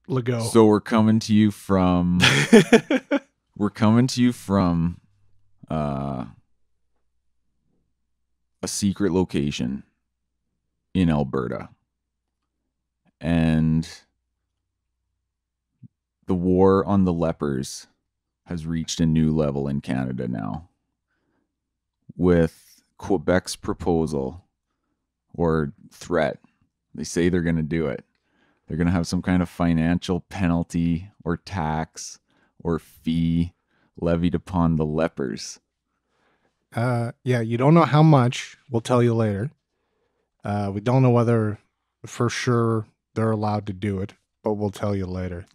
Lego. So we're coming to you from a secret location in Alberta. And the war on the lepers has reached a new level in Canada now, with Quebec's proposal or threat. They say they're going to do it. They're going to have some kind of financial penalty or tax or fee levied upon the lepers. Yeah, you don't know how much. We'll tell you later. We don't know whether for sure they're allowed to do it, but we'll tell you later.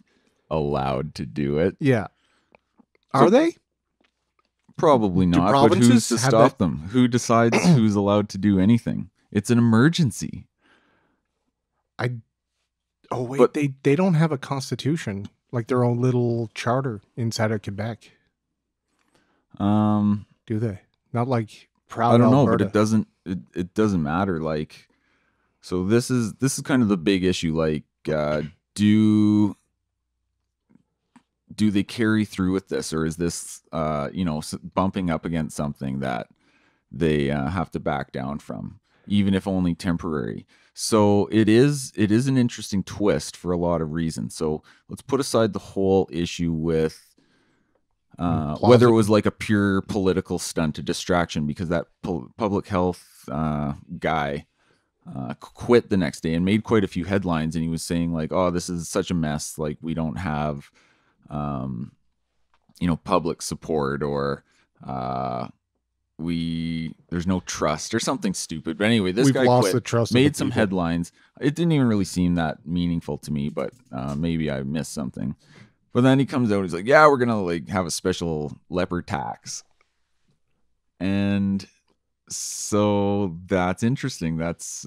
Allowed to do it? Yeah. Are they? Probably not, but who's to stop them? Who decides who's allowed to do anything? It's an emergency. But they don't have a constitution, like their own little charter inside of Quebec. Do they? Not like proud. I don't know, Alberta. but it doesn't matter. Like, so this is kind of the big issue. Like, do they carry through with this, or is this bumping up against something that they have to back down from, even if only temporary? So it is an interesting twist for a lot of reasons. So let's put aside the whole issue with whether it was like a pure political stunt, a distraction, because that public health guy quit the next day and made quite a few headlines, and he was saying like, oh, this is such a mess, like we don't have public support, or there's no trust or something stupid. But anyway, this guy lost quit, the trust, made some headlines. It didn't even really seem that meaningful to me, but maybe I missed something. But then he comes out and he's like, yeah, we're gonna like have a special leper tax. And so that's interesting. That's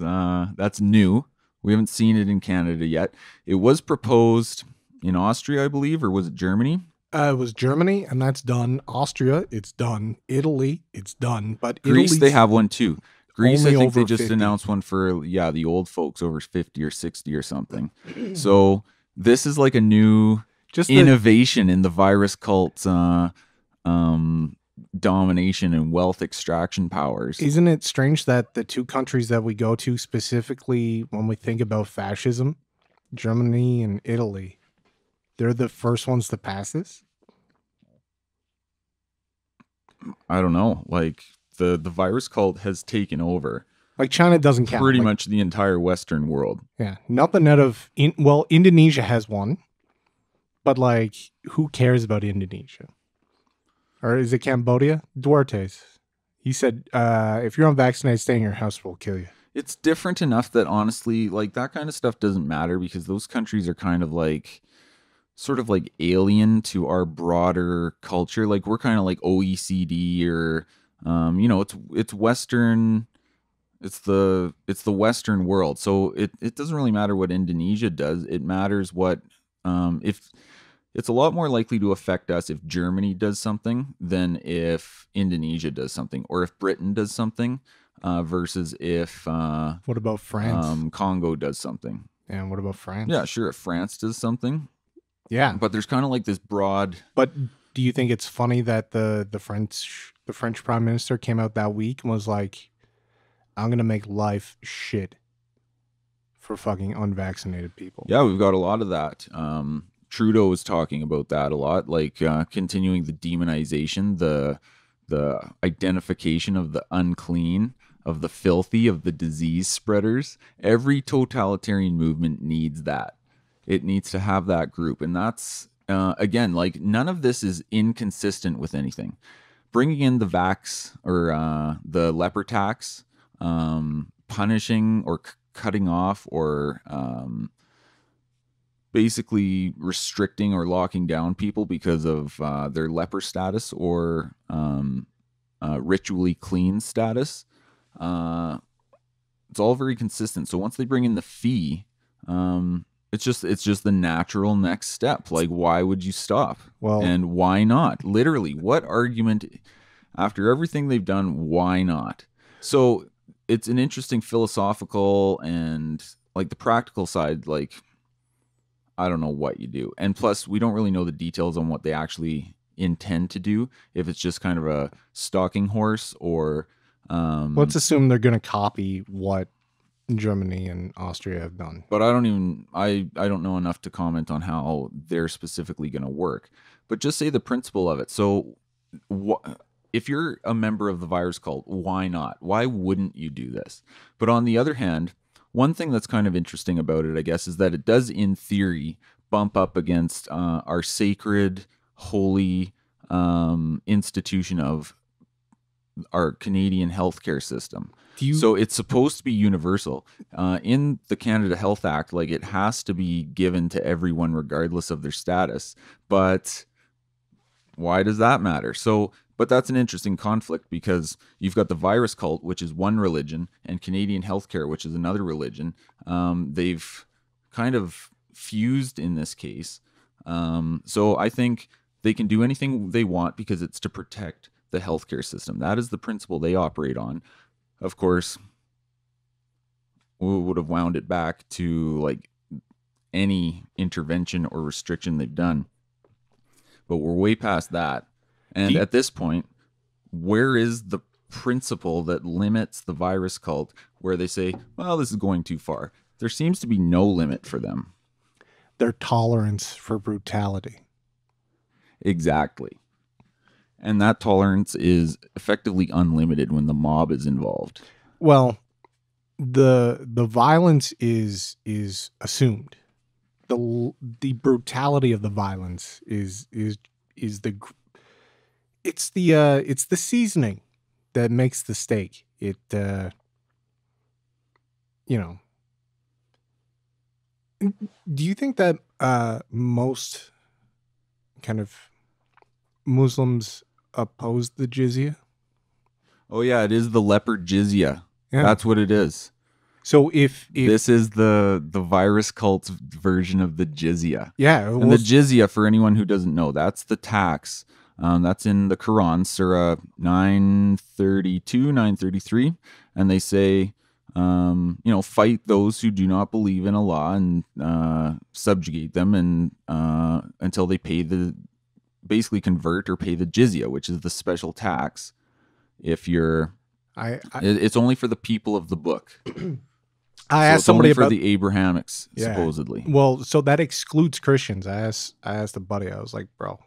new. We haven't seen it in Canada yet. It was proposed in Austria, I believe, or was it Germany? It was Germany, and that's done. Austria, it's done. Italy, it's done. But Greece, they have one too. Greece, I think they just 50. announced one for the old folks over 50 or 60 or something. So this is like a new innovation in the virus cult's domination and wealth extraction powers. Isn't it strange that the two countries that we go to specifically when we think about fascism, Germany and Italy, they're the first ones to pass this? I don't know. Like the virus cult has taken over. Like China doesn't count. Pretty much the entire Western world. Yeah. Nothing out of... Indonesia has one. But like, who cares about Indonesia? Or is it Cambodia? Duarte's. He said, if you're unvaccinated, stay in your house, we'll kill you. It's different enough that honestly, like that kind of stuff doesn't matter, because those countries are kind of like... sort of like alien to our broader culture. Like we're kind of like OECD, or it's Western, it's the Western world. So it doesn't really matter what Indonesia does. It matters what if it's a lot more likely to affect us if Germany does something than if Indonesia does something, or if Britain does something versus if what about France? Congo does something. And what about France? Yeah, sure, if France does something. Yeah, but there's kind of like this broad. But do you think it's funny that the French Prime Minister came out that week and was like, "I'm gonna make life shit for fucking unvaccinated people"? Yeah, we've got a lot of that. Trudeau was talking about that a lot, like continuing the demonization, the identification of the unclean, of the filthy, of the disease spreaders. Every totalitarian movement needs that. It needs to have that group. And that's, again, like none of this is inconsistent with anything. Bringing in the vax or the leper tax, punishing or cutting off or basically restricting or locking down people because of their leper status or ritually clean status. It's all very consistent. So once they bring in the fee, it's just the natural next step. Like, why would you stop? Well, and why not? Literally, what argument after everything they've done? Why not? So it's an interesting philosophical and like the practical side. Like, I don't know what you do. And plus, we don't really know the details on what they actually intend to do. If it's just kind of a stalking horse, or Let's assume they're going to copy what Germany and Austria have done. but I don't know enough to comment on how they're specifically going to work. But just say the principle of it. So if you're a member of the virus cult, why not? Why wouldn't you do this? But on the other hand, one thing that's kind of interesting about it, I guess, is that it does, in theory, bump up against our sacred, holy institution of our Canadian healthcare system. So it's supposed to be universal. In the Canada Health Act, like, it has to be given to everyone regardless of their status. But why does that matter? But that's an interesting conflict, because you've got the virus cult, which is one religion, and Canadian healthcare, which is another religion. They've kind of fused in this case. So I think they can do anything they want because it's to protect the healthcare system. That is the principle they operate on. Of course, we would have wound it back to like any intervention or restriction they've done. But we're way past that. And at this point, where is the principle that limits the virus cult, where they say, well, this is going too far? There seems to be no limit for them. Their tolerance for brutality. Exactly. And that tolerance is effectively unlimited when the mob is involved. Well, the violence is assumed. The brutality of the violence is the seasoning that makes the steak. It do you think that most kind of Muslims oppose the jizya? Oh yeah, it is the leper jizya. Yeah. That's what it is. So if this is the virus cult's version of the jizya. Yeah. And the jizya, for anyone who doesn't know, that's the tax. That's in the Quran, Surah 932, 933. And they say, fight those who do not believe in Allah and subjugate them and until they basically convert or pay the jizya, which is the special tax. If you're, it's only for the people of the book. I asked somebody only for about the Abrahamics, supposedly. Well, so that excludes Christians. I asked a buddy. I was like, bro,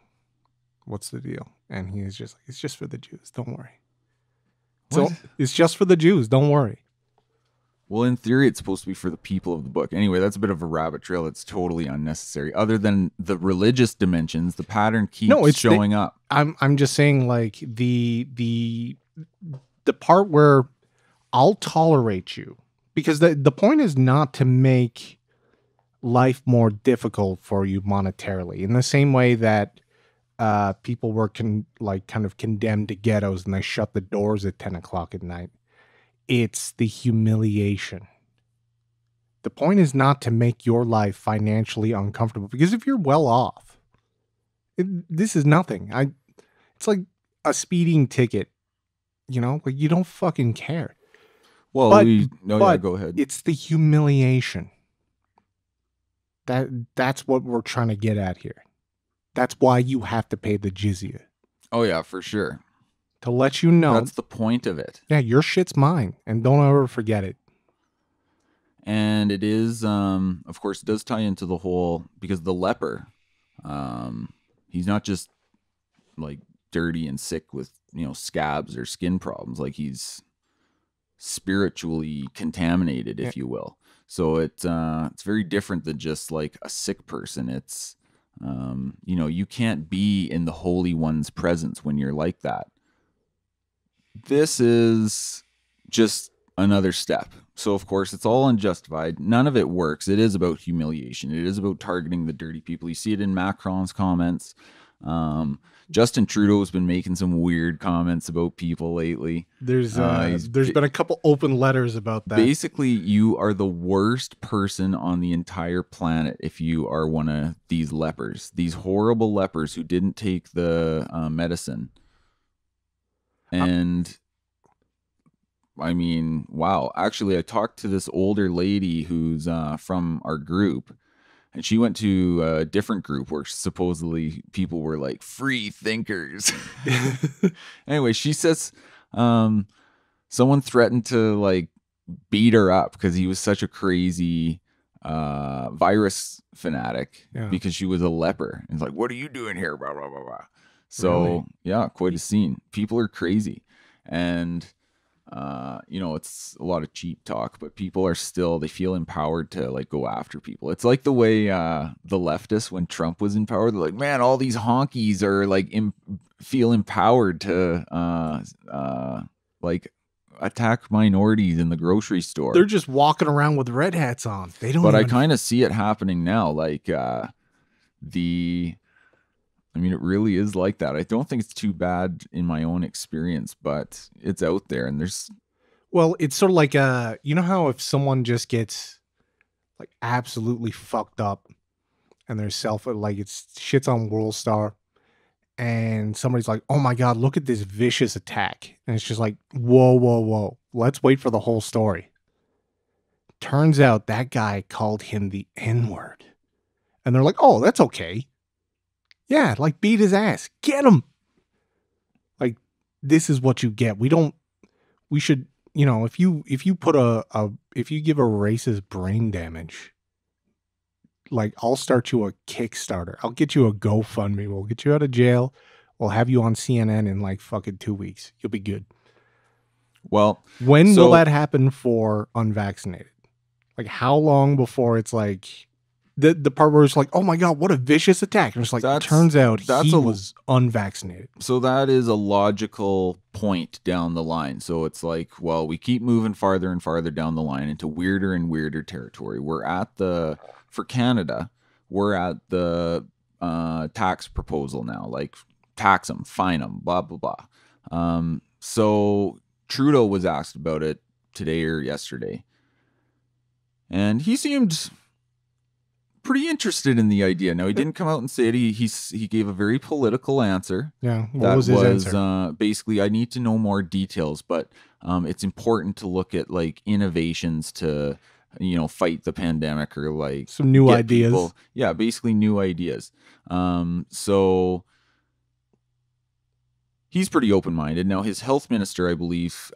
what's the deal? And he was just like, it's just for the Jews. Don't worry. What? So it's just for the Jews. Don't worry. Well, in theory, it's supposed to be for the people of the book. Anyway, that's a bit of a rabbit trail. It's totally unnecessary. Other than the religious dimensions, the pattern keeps showing up. I'm just saying, like, the part where I'll tolerate you, because the point is not to make life more difficult for you monetarily. In the same way that people were kind of condemned to ghettos and they shut the doors at 10 o'clock at night. It's the humiliation. The point is not to make your life financially uncomfortable, because if you're well off, this is nothing. It's like a speeding ticket, like you don't fucking care. Well, go ahead. It's the humiliation. That's what we're trying to get at here. That's why you have to pay the jizya. Oh yeah, for sure. To let you know. That's the point of it. Yeah, your shit's mine, and don't ever forget it. And it is, of course, it does tie into the whole, because the leper, he's not just like dirty and sick with, scabs or skin problems. Like, he's spiritually contaminated, if you will. So it's very different than just like a sick person. It's, you can't be in the Holy One's presence when you're like that. This is just another step. So, of course, it's all unjustified. None of it works. It is about humiliation. It is about targeting the dirty people. You see it in Macron's comments. Justin Trudeau's been making some weird comments about people lately. There's been a couple open letters about that. Basically, you are the worst person on the entire planet if you are one of these lepers. These horrible lepers who didn't take the medicine. And I mean, wow. Actually, I talked to this older lady who's from our group, and she went to a different group where supposedly people were like free thinkers. Anyway, she says someone threatened to like beat her up because he was such a crazy virus fanatic because she was a leper. And it's like, what are you doing here? Blah, blah, blah, blah. So Really? yeah, quite a scene. People are crazy. And you know, it's a lot of cheap talk, but people are still, they feel empowered to like go after people. It's like the way the leftists, when Trump was in power, they're like, man, all these honkies are like feel empowered to like attack minorities in the grocery store. They're just walking around with red hats on. They don't. But I even... kind of see it happening now. Like I mean, it really is like that. I don't think it's too bad in my own experience, but it's out there, and there's. Well, it's sort of like you know how if someone just gets like absolutely fucked up, and their like it's shits on World Star, and somebody's like, "Oh my God, look at this vicious attack," and it's just like, "Whoa, whoa, whoa! Let's wait for the whole story." Turns out that guy called him the N-word, and they're like, "Oh, that's okay." Yeah, like beat his ass. Get him. Like, this is what you get. We should, you know, if you put if you give a racist brain damage, like I'll start you a Kickstarter. I'll get you a GoFundMe. We'll get you out of jail. We'll have you on CNN in like fucking 2 weeks. You'll be good. Well, when will that happen for unvaccinated? Like how long before it's like the part where it's like, oh my God, what a vicious attack. And it's like, it turns out he was unvaccinated. So that is a logical point down the line. So it's like, well, we keep moving farther and farther down the line into weirder and weirder territory. We're at for Canada, we're at the tax proposal now, like tax them, fine them, blah, blah, blah. So Trudeau was asked about it today or yesterday. And he seemed pretty interested in the idea. Now, he didn't come out and say it. He gave a very political answer. Yeah, what was his answer? Basically, I need to know more details, but it's important to look at like innovations to, you know, fight the pandemic or like some new ideas. Yeah, basically new ideas. So he's pretty open-minded. Now, his health minister, I believe,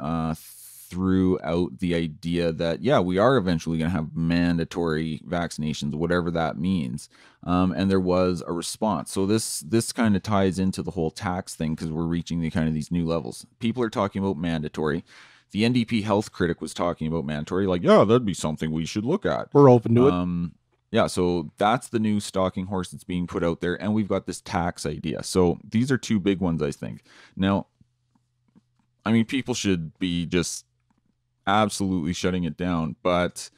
threw out the idea that, yeah, we are eventually going to have mandatory vaccinations, whatever that means. And there was a response. So this kind of ties into the whole tax thing because we're reaching the kind of these new levels. People are talking about mandatory. The NDP health critic was talking about mandatory, like, yeah, that'd be something we should look at. We're open to it. Yeah, so that's the new stalking horse that's being put out there. And we've got this tax idea. So these are two big ones, I think. Now, I mean, people should be just absolutely shutting it down, but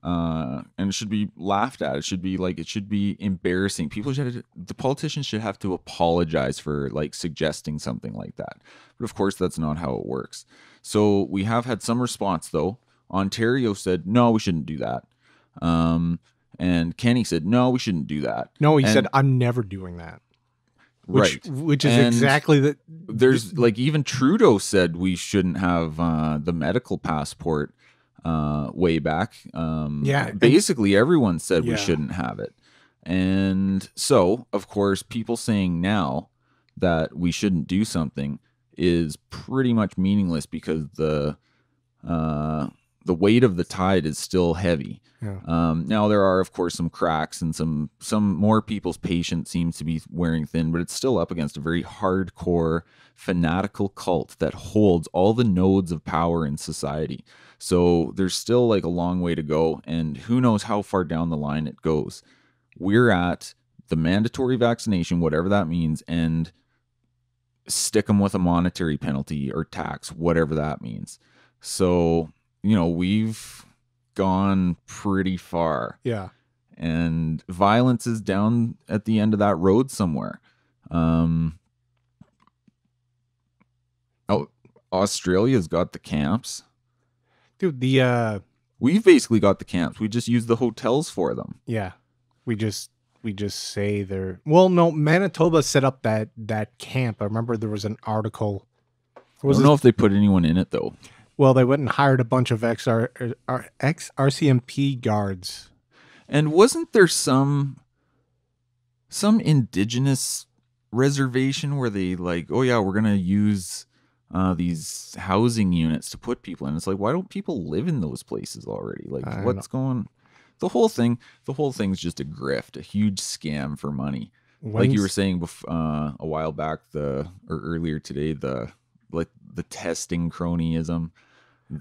and it should be laughed at. It should be embarrassing. The politicians should have to apologize for like suggesting something like that. But of course, that's not how it works. So we have had some response though. Ontario said, no, we shouldn't do that. And Kenny said, no, we shouldn't do that. No, he said, I'm never doing that. Which is exactly that. There's like even Trudeau said we shouldn't have the medical passport way back. Yeah. Basically, everyone said we shouldn't have it. And so, of course, people saying now that we shouldn't do something is pretty much meaningless because the weight of the tide is still heavy. Yeah. Now there are, of course, some cracks and some more people's patience seems to be wearing thin, but it's still up against a very hardcore fanatical cult that holds all the nodes of power in society. So there's still like a long way to go, and who knows how far down the line it goes. We're at the mandatory vaccination, whatever that means, and stick them with a monetary penalty or tax, whatever that means. So, you know, we've gone pretty far. Yeah. And violence is down at the end of that road somewhere. Australia's got the camps. Dude, we've basically got the camps. We just use the hotels for them. Yeah. We just say they're, well, no, Manitoba set up that camp. I remember there was an article. I don't know if they put anyone in it though. Well, they went and hired a bunch of ex-RCMP guards. And wasn't there some indigenous reservation where they like, oh yeah, we're gonna use these housing units to put people in? It's like, why don't people live in those places already? Like, what's going? The whole thing's just a grift, a huge scam for money. Like you were saying a while back, or earlier today, the testing cronyism.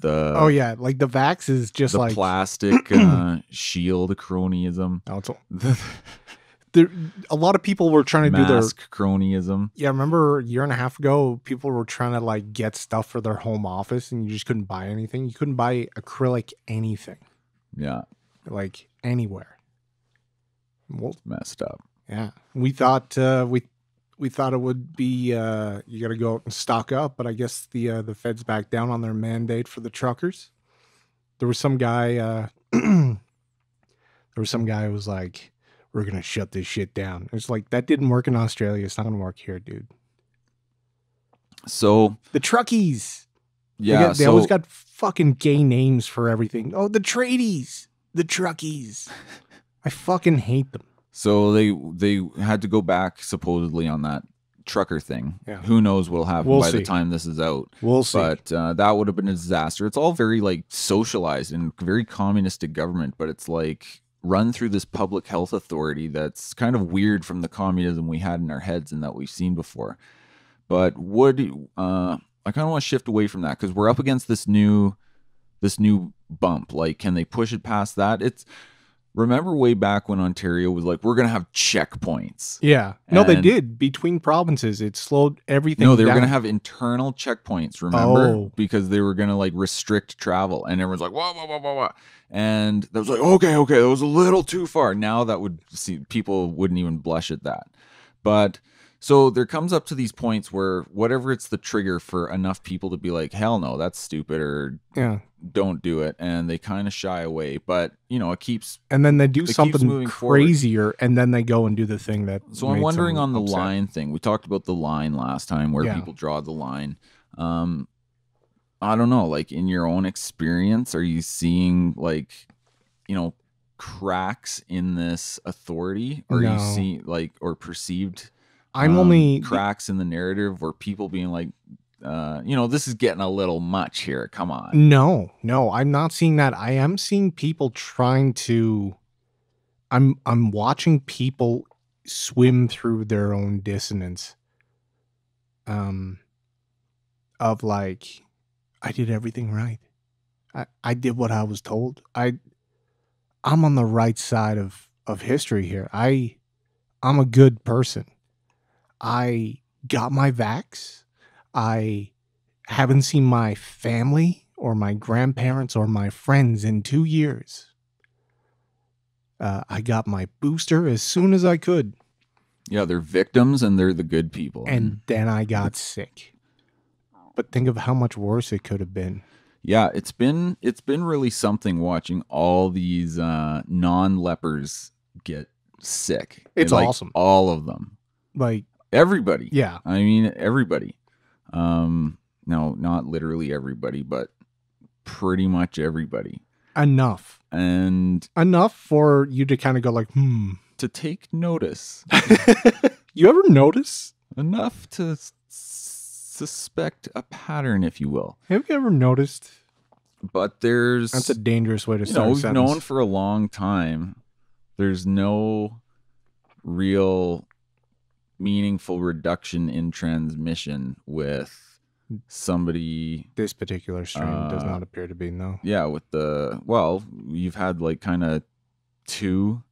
Oh yeah, like the vax is just the like plastic shield cronyism. A lot of people were trying to do their cronyism. Yeah, remember a year and a half ago, people were trying to like get stuff for their home office, and you just couldn't buy anything. You couldn't buy acrylic anything. Yeah, like anywhere. Well, messed up. Yeah, we thought we thought it would be you got to go out and stock up, but I guess the feds backed down on their mandate for the truckers. There was some guy who was like, we're gonna shut this shit down. It's like, that didn't work in Australia. It's not gonna work here, dude. So the truckies, yeah, they always got fucking gay names for everything. Oh, the tradies, the truckies. I fucking hate them. So they had to go back supposedly on that trucker thing. Yeah. Who knows what'll happen by the time this is out. We'll see. But that would have been a disaster. It's all very like socialized and very communistic government, but it's like run through this public health authority that's kind of weird from the communism we had in our heads and that we've seen before. But I kind of want to shift away from that because we're up against this new bump. Like, can they push it past that? Remember way back when Ontario was like, we're going to have checkpoints. Yeah. No, they did. Between provinces, it slowed everything down. No, they were going to have internal checkpoints, remember? Oh. Because they were going to like restrict travel. And everyone's like, whoa. And that was like, okay, that was a little too far. Now people wouldn't even blush at that. But so there comes up to these points where whatever it's the trigger for enough people to be like, hell no, that's stupid, or don't do it, and they kind of shy away. But it keeps, and then they do something crazier forward. And then they go and do the thing that. So I'm wondering on the line thing. We talked about the line last time, where people draw the line. I don't know, like in your own experience, are you seeing like cracks in this authority, or you see like, or perceived cracks in the narrative where people being like, this is getting a little much here. Come on. No, I'm not seeing that. I am seeing people trying to, I'm watching people swim through their own dissonance. Of like, I did everything right. I did what I was told. I'm on the right side of history here. I'm a good person. I got my vax. I haven't seen my family or my grandparents or my friends in 2 years. I got my booster as soon as I could. Yeah, they're victims and they're the good people. And then I got sick. But think of how much worse it could have been. Yeah, it's been really something watching all these non-lepers get sick. It's awesome. All of them. Like everybody. Yeah. I mean, everybody. No, not literally everybody, but pretty much everybody. Enough. And enough for you to kind of go like, to take notice. You ever notice? Enough to suspect a pattern, if you will. Have you ever noticed? But that's a dangerous way to start a sentence. We've known for a long time there's no real meaningful reduction in transmission with somebody. This particular strain does not appear to be, no. Yeah, you've had like kind of two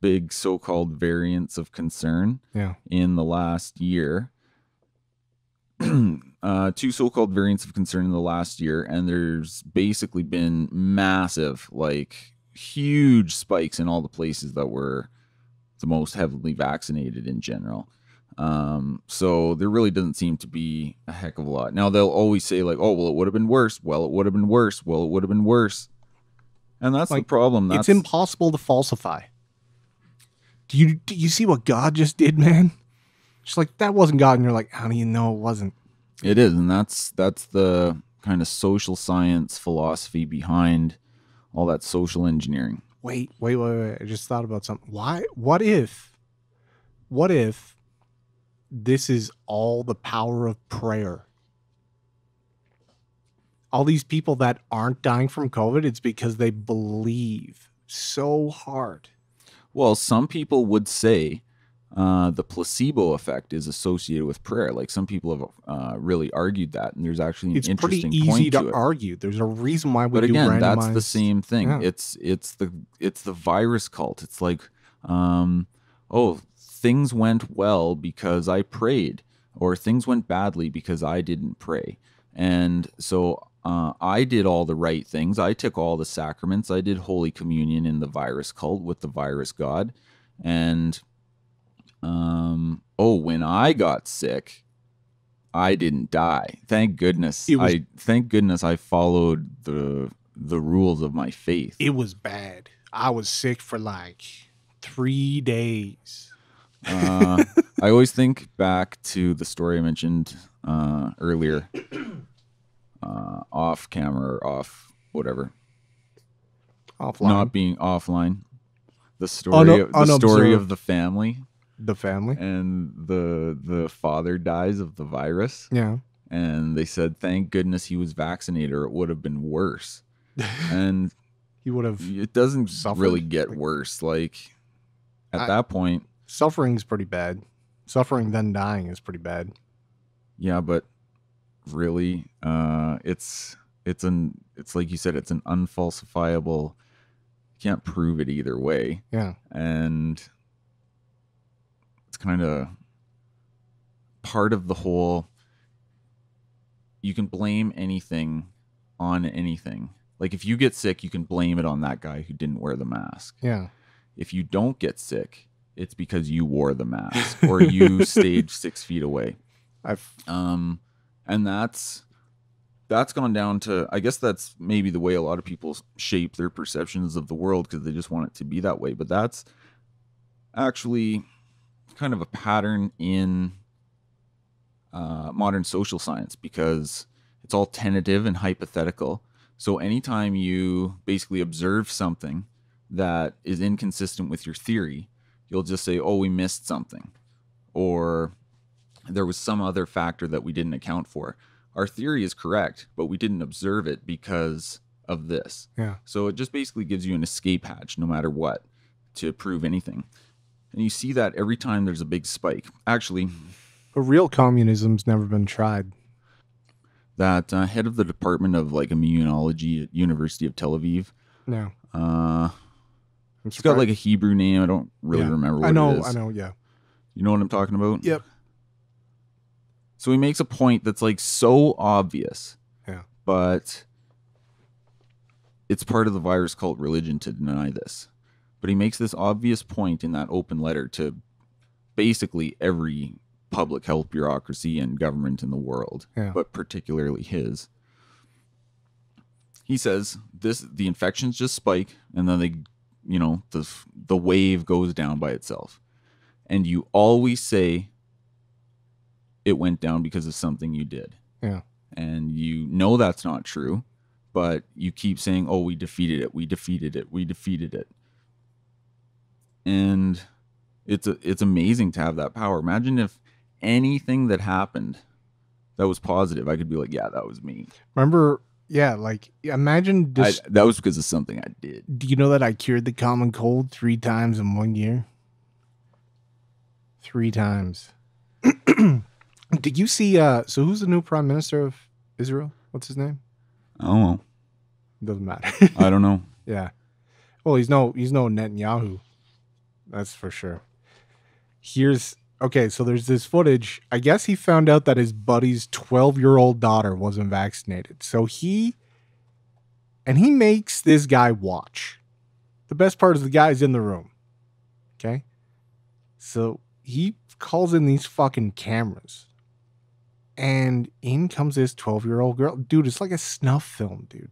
big so-called variants of concern in the last year. Two so-called variants of concern in the last year, and there's basically been massive, like huge spikes in all the places that were the most heavily vaccinated in general. So there really doesn't seem to be a heck of a lot. Now they'll always say like, oh, well, it would have been worse. Well, it would have been worse. Well, it would have been worse. And that's the problem. It's impossible to falsify. Do you see what God just did, man? Just like, that wasn't God, and you're like, how do you know it wasn't? It is, and that's the kind of social science philosophy behind all that social engineering. Wait. I just thought about something. Why? What if this is all the power of prayer? All these people that aren't dying from COVID, it's because they believe so hard. Well, some people would say the placebo effect is associated with prayer. Like some people have really argued that, and there's actually an It's pretty interesting easy point to it. argue. There's a reason why we But do again, randomized. that's the same thing. Yeah. It's the virus cult. It's like, oh, things went well because I prayed, or things went badly because I didn't pray, and so. I did all the right things. I took all the sacraments. I did Holy Communion in the virus cult with the virus god. And, when I got sick, I didn't die. Thank goodness. Thank goodness I followed the rules of my faith. It was bad. I was sick for like 3 days. I always think back to the story I mentioned earlier. Off camera or off whatever, Offline. Not being offline. The story of the family, and the father dies of the virus. Yeah, and they said, "Thank goodness he was vaccinated, or it would have been worse." And he would have. It doesn't really get worse. Like at that point, suffering's pretty bad. Suffering then dying is pretty bad. Yeah, but. Really, it's like you said, it's an unfalsifiable. Can't prove it either way. Yeah, and it's kind of part of the whole. You can blame anything on anything. Like if you get sick, you can blame it on that guy who didn't wear the mask. Yeah. If you don't get sick, it's because you wore the mask or you stayed 6 feet away. And that's gone down to, I guess that's maybe the way a lot of people shape their perceptions of the world because they just want it to be that way. But that's actually kind of a pattern in modern social science because it's all tentative and hypothetical. So anytime you basically observe something that is inconsistent with your theory, you'll just say, oh, we missed something. Or there was some other factor that we didn't account for. Our theory is correct, but we didn't observe it because of this. Yeah. So it just basically gives you an escape hatch no matter what to prove anything. And you see that every time there's a big spike. Actually, but real communism's never been tried. That head of the Department of like Immunology at University of Tel Aviv. No. It's got like a Hebrew name. I don't really remember what it is. I know, yeah. You know what I'm talking about? Yep. So he makes a point that's like so obvious. Yeah. But it's part of the virus cult religion to deny this. But he makes this obvious point in that open letter to basically every public health bureaucracy and government in the world, but particularly his. He says the infections just spike and then they, the wave goes down by itself. And you always say it went down because of something you did. Yeah. And you know that's not true, but you keep saying, oh, we defeated it. We defeated it. We defeated it. And it's amazing to have that power. Imagine if anything that happened that was positive, I could be like, yeah, that was me. Remember, like imagine this. That was because of something I did. Do you know that I cured the common cold 3 times in 1 year? 3 times. Did you see, so who's the new prime minister of Israel? What's his name? Oh, doesn't matter. I don't know. Yeah. Well, he's no Netanyahu. That's for sure. So there's this footage. I guess he found out that his buddy's 12-year-old daughter wasn't vaccinated. So he makes this guy watch. The best part is the guy's in the room. Okay. So he calls in these fucking cameras. And in comes this 12-year-old girl. Dude, it's like a snuff film, dude.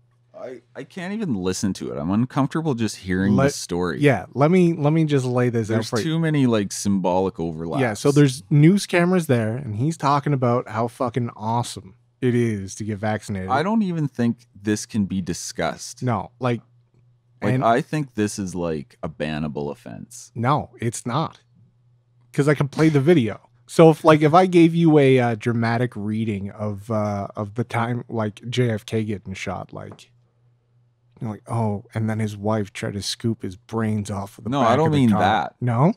I can't even listen to it. I'm uncomfortable just hearing the story. Yeah, let me just lay this out for you. There's too many like symbolic overlaps. Yeah, so there's news cameras there, and he's talking about how fucking awesome it is to get vaccinated. I don't even think this can be discussed. No, like Like, And I think this is like a bannable offense. no, it's not. Because I can play the video. So if I gave you a dramatic reading of the time like JFK getting shot, like you're like, oh, and then his wife tried to scoop his brains off of the No, back I don't of the mean car. that. No?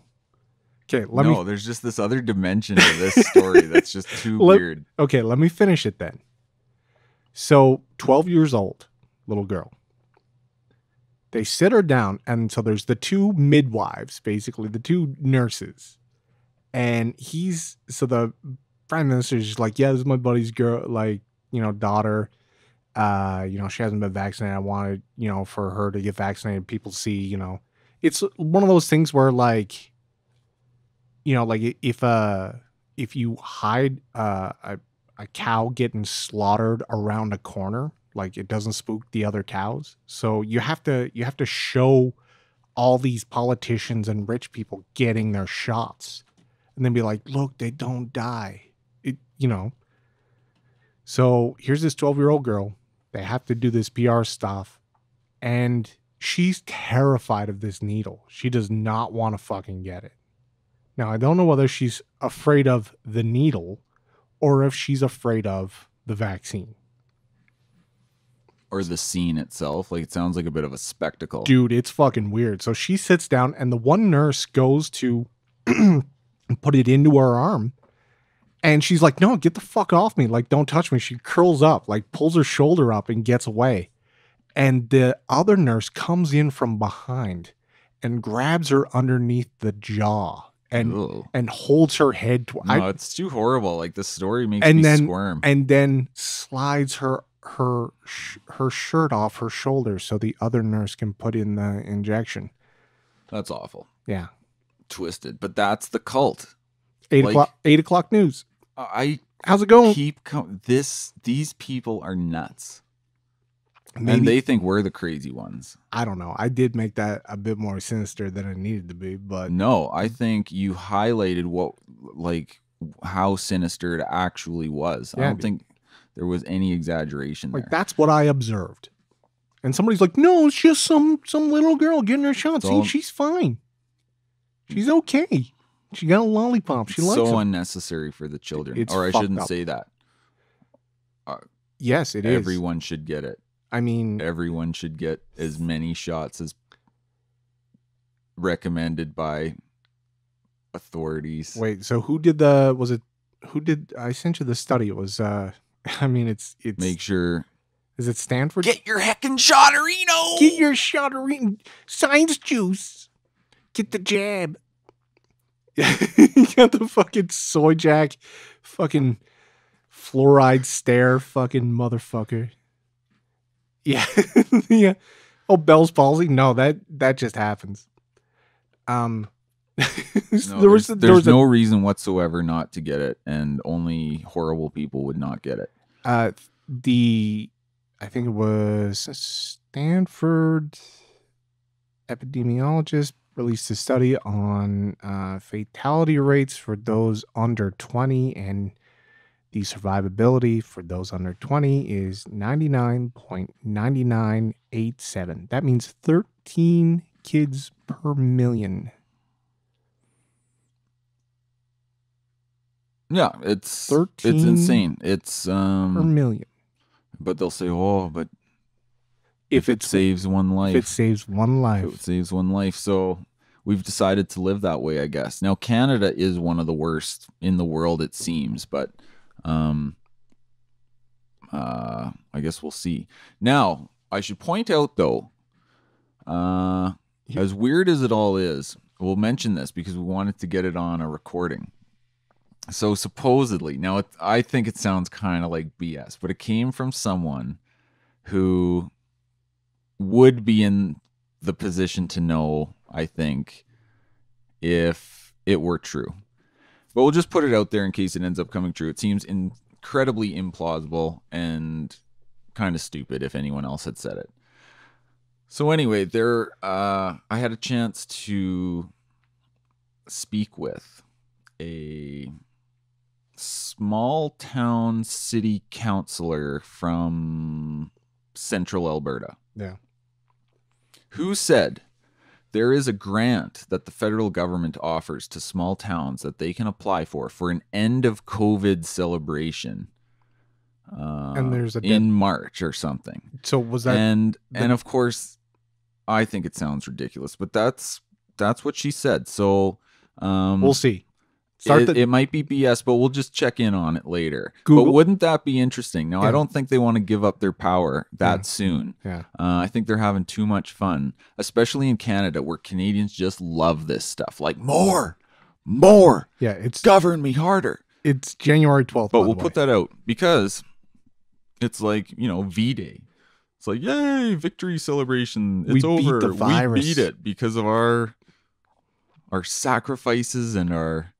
Okay, No, there's just this other dimension to this story that's just too weird. Okay, let me finish it then. So 12 years old, little girl. They sit her down, and so there's the two midwives, basically, the two nurses. And the prime minister is just like, yeah, this is my buddy's girl, like, daughter. She hasn't been vaccinated. I wanted, for her to get vaccinated. People see, it's one of those things where like, like if you hide a cow getting slaughtered around a corner, like it doesn't spook the other cows. So you have to show all these politicians and rich people getting their shots. And then be like, look, they don't die. So here's this 12-year-old girl. They have to do this PR stuff. And she's terrified of this needle. She does not want to fucking get it. Now, I don't know whether she's afraid of the needle or if she's afraid of the vaccine. Or the scene itself. Like, it sounds like a bit of a spectacle. Dude, it's fucking weird. So she sits down and the one nurse goes to put it into her arm. And she's like, no, get the fuck off me. Like, don't touch me. She curls up, like pulls her shoulder up and gets away. And the other nurse comes in from behind and grabs her underneath the jaw and holds her head. No, it's too horrible. Like, the story makes me squirm. And then slides her shirt off her shoulder so the other nurse can put in the injection. That's awful. Yeah. Twisted. But that's the cult. 8 o'clock news. How's it going? These people are nuts. Maybe. And they think we're the crazy ones. I don't know. I did make that a bit more sinister than it needed to be, but no, I think you highlighted how sinister it actually was. Yeah, I don't think there was any exaggeration there. That's what I observed. And somebody's like, no, it's just some little girl getting her shot. See, she's fine. She's okay. She got a lollipop. She likes it. So unnecessary for the children. Or I shouldn't say that. Yes, it is. Everyone should get it. I mean, everyone should get as many shots as recommended by authorities. Wait, so who did I sent you the study? It was it's make sure. Is it Stanford? Get your heckin' shotterino. Get your shotterino. Science juice. Get the jab. You got the fucking soy jack, fucking fluoride stare, fucking motherfucker. Yeah. Yeah. Oh, Bell's palsy? No, that just happens. No, there's no reason whatsoever not to get it, and only horrible people would not get it. I think it was Stanford epidemiologist released a study on fatality rates for those under 20, and the survivability for those under 20 is 99.9987. That means 13 kids per million. Yeah, it's insane. It's per million. But they'll say, "Oh, but if it saves one life, if it saves one life, it saves one life." So we've decided to live that way, I guess. Now, Canada is one of the worst in the world, it seems, but I guess we'll see. Now, I should point out, though, as weird as it all is, we'll mention this because we wanted to get it on a recording. So supposedly, now I think it sounds kind of like BS, but it came from someone who would be in the position to know, I think, if it were true. But we'll just put it out there in case it ends up coming true. It seems incredibly implausible and kind of stupid if anyone else had said it. So anyway, I had a chance to speak with a small town city councilor from central Alberta. Yeah. Who said there is a grant that the federal government offers to small towns that they can apply for an end of COVID celebration And there's a in March or something. So was that and of course I think it sounds ridiculous, but that's what she said. So we'll see. It might be BS, but we'll just check in on it later. Google. But wouldn't that be interesting? Now, Yeah. I don't think they want to give up their power that soon. Yeah. I think they're having too much fun, especially in Canada, where Canadians just love this stuff. Like, more. Yeah, it's govern me harder. It's January 12th. But we'll put that out because it's like, V-Day. It's like, yay, victory celebration. It's over. Beat the virus. We beat it because of our sacrifices and our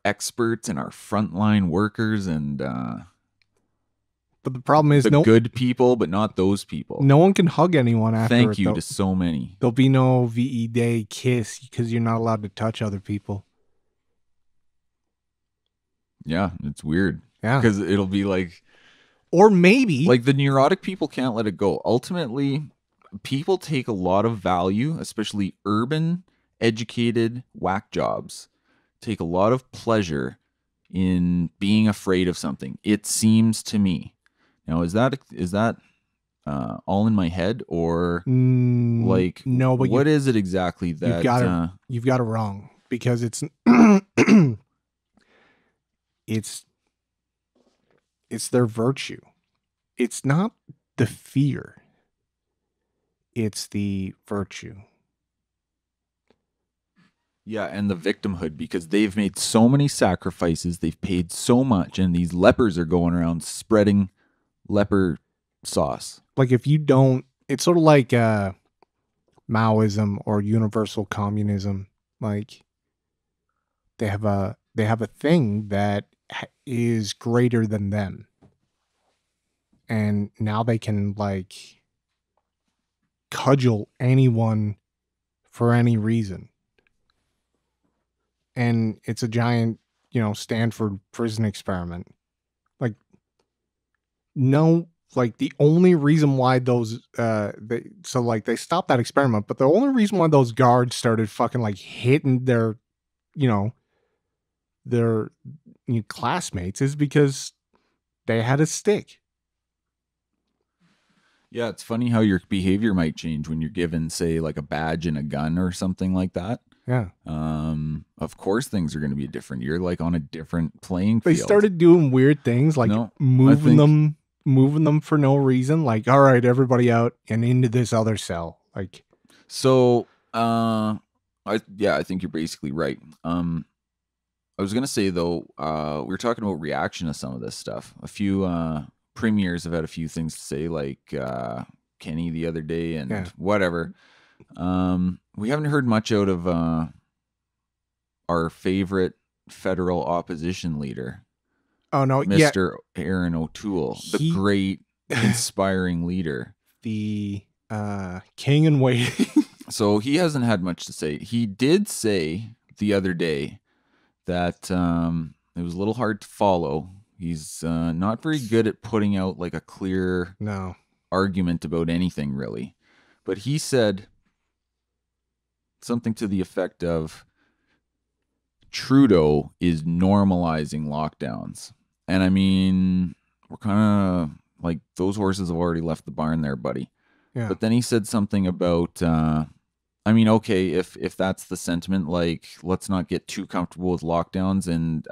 experts and our frontline workers and but the problem is the good people, but not those people. No one can hug anyone after. Thank you to so many. There'll be no VE Day kiss because you're not allowed to touch other people. Yeah, it's weird. Yeah, because it'll be like, or maybe like the neurotic people can't let it go. Ultimately, people take a lot of value, especially urban, educated whack jobs. Take a lot of pleasure in being afraid of something. It seems to me. Now, is that all in my head, or like no? But what is it exactly that you've got it wrong, because it's it's their virtue. It's not the fear. It's the virtue. Yeah, and the victimhood, because they've made so many sacrifices, they've paid so much, and these lepers are going around spreading leper sauce. Like, if you don't, it's sort of like Maoism or universal communism. Like, they have a thing that is greater than them, and now they can like cudgel anyone for any reason. And it's a giant, Stanford prison experiment. Like, no, like the only reason why those, they stopped that experiment, but the only reason why those guards started fucking like hitting their, their classmates is because they had a stick. Yeah, it's funny how your behavior might change when you're given, say, like a badge and a gun or something like that. Yeah. Of course things are going to be different. You're like on a different playing field. They started doing weird things, like moving them for no reason. Like, all right, everybody out and into this other cell. Like, so, I think you're basically right. I was going to say though, we were talking about reaction to some of this stuff. A few, premiers have had a few things to say, like, Kenny the other day and whatever. We haven't heard much out of our favorite federal opposition leader. Oh no, Mr. Aaron O'Toole, the great, inspiring leader, the king in waiting. So he hasn't had much to say. He did say the other day that it was a little hard to follow. He's not very good at putting out like a clear argument about anything, really. But he said something to the effect of Trudeau is normalizing lockdowns. And I mean, we're kind of like, those horses have already left the barn there, buddy. Yeah. But then he said something about, I mean, okay, if that's the sentiment, like, let's not get too comfortable with lockdowns. And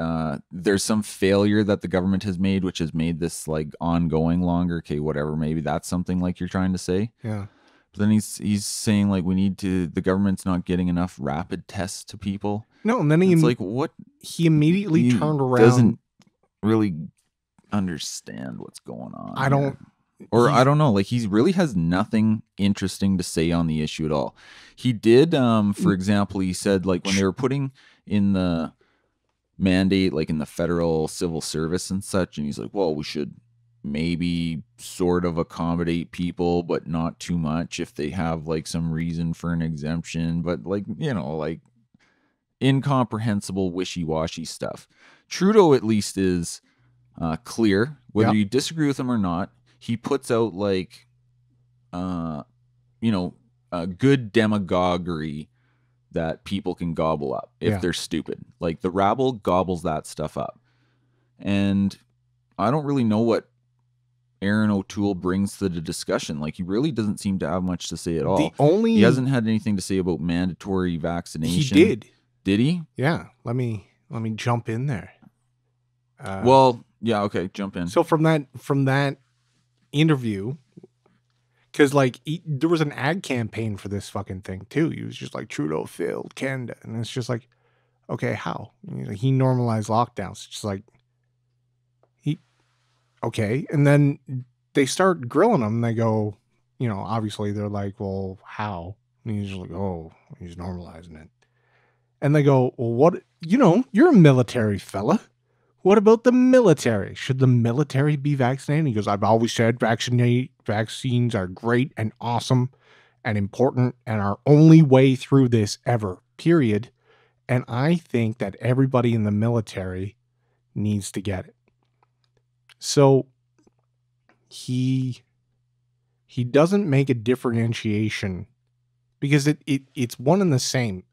there's some failure that the government has made, which has made this like ongoing longer. Okay, whatever. Maybe that's something like you're trying to say. Yeah. But then he's saying like the government's not getting enough rapid tests to people. No, and then it's like, what? He immediately turned around. Doesn't really understand what's going on. I don't know. Like, he really has nothing interesting to say on the issue at all. He did, for example, he said like when they were putting in the mandate, like in the federal civil service and such, and he's like, well, we should maybe sort of accommodate people, but not too much if they have like some reason for an exemption, but like, like incomprehensible, wishy-washy stuff. Trudeau at least is clear, whether you disagree with him or not. He puts out like, good demagoguery that people can gobble up if they're stupid. Like the rabble gobbles that stuff up. And I don't really know what Aaron O'Toole brings to the discussion. Like he really doesn't seem to have much to say at all. He hasn't had anything to say about mandatory vaccination. He did. Did he? Yeah. Let me jump in there. Well, yeah, okay, jump in. So from that interview, because like there was an ad campaign for this fucking thing too. He was just like, Trudeau failed Canada, and it's just like, okay, how? He normalized lockdowns. It's just like okay, and then they start grilling him. And they go, obviously they're like, well, how? And he's just like, oh, he's normalizing it. And they go, well, what? You're a military fella. What about the military? Should the military be vaccinated? He goes, I've always said vaccines are great and awesome and important and our only way through this ever, period. And I think that everybody in the military needs to get it. So he doesn't make a differentiation because it's one and the same.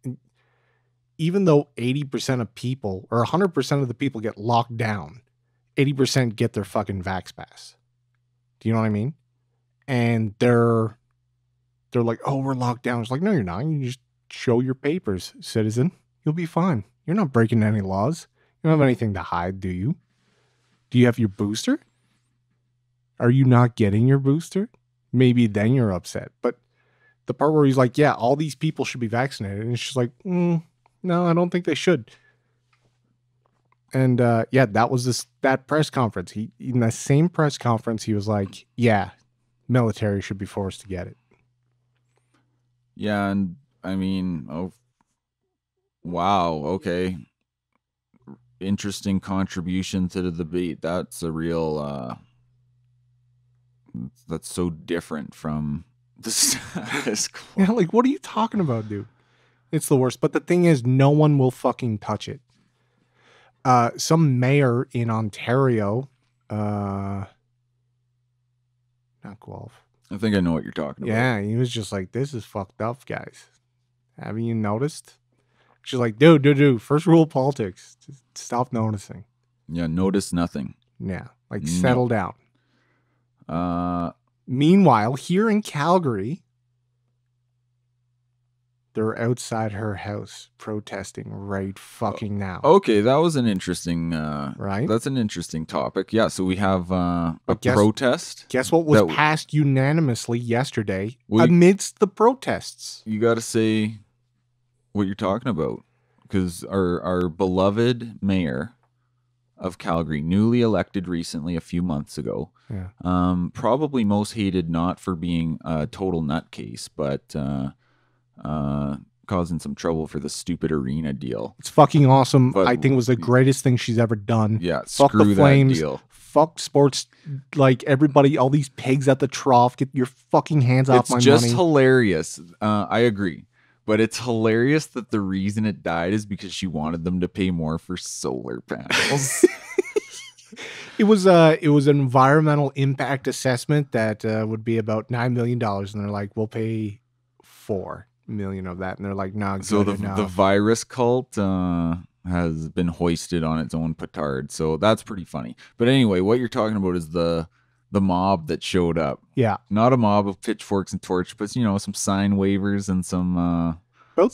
Even though 80% of people or 100% of the people get locked down, 80% get their fucking vax pass. Do you know what I mean? And they're like, oh, we're locked down. It's like, no, you're not. You just show your papers, citizen. You'll be fine. You're not breaking any laws. You don't have anything to hide, do you? Do you have your booster? Are you not getting your booster? Maybe then you're upset. But the part where he's like, yeah, all these people should be vaccinated. And it's just like, no, I don't think they should. And that was that press conference. In the same press conference, he was like, yeah, military should be forced to get it. Yeah, and I mean, oh, wow, okay. Interesting contribution to the debate. That's a real, that's so different from the status quo. Yeah, like, what are you talking about, dude? It's the worst. But the thing is, no one will fucking touch it. Some mayor in Ontario, not Guelph. I think I know what you're talking about. Yeah, he was just like, this is fucked up, guys. Haven't you noticed? She's like, dude, first rule of politics. Just stop noticing. Yeah, notice nothing. Yeah, like settle down. Meanwhile, here in Calgary, they're outside her house protesting right fucking now. Okay, that was an interesting, right? That's an interesting topic. Yeah, so we have a protest. Guess what was passed unanimously yesterday amidst the protests? You got to say what you're talking about, because our beloved mayor of Calgary, newly elected recently a few months ago, probably most hated not for being a total nutcase, but causing some trouble for the stupid arena deal. It's fucking awesome. But I think it was the greatest thing she's ever done. Yeah, fuck screw the Flames. That deal. Fuck sports. Like everybody, all these pigs at the trough. Get your fucking hands off my money. It's just hilarious. I agree. But it's hilarious that the reason it died is because she wanted them to pay more for solar panels. It was an environmental impact assessment that would be about $9 million, and they're like, we'll pay $4 million of that, and they're like, nah. So the virus cult has been hoisted on its own petard. So that's pretty funny. But anyway, what you're talking about is the mob that showed up. Yeah, not a mob of pitchforks and torches, but some sign wavers and some about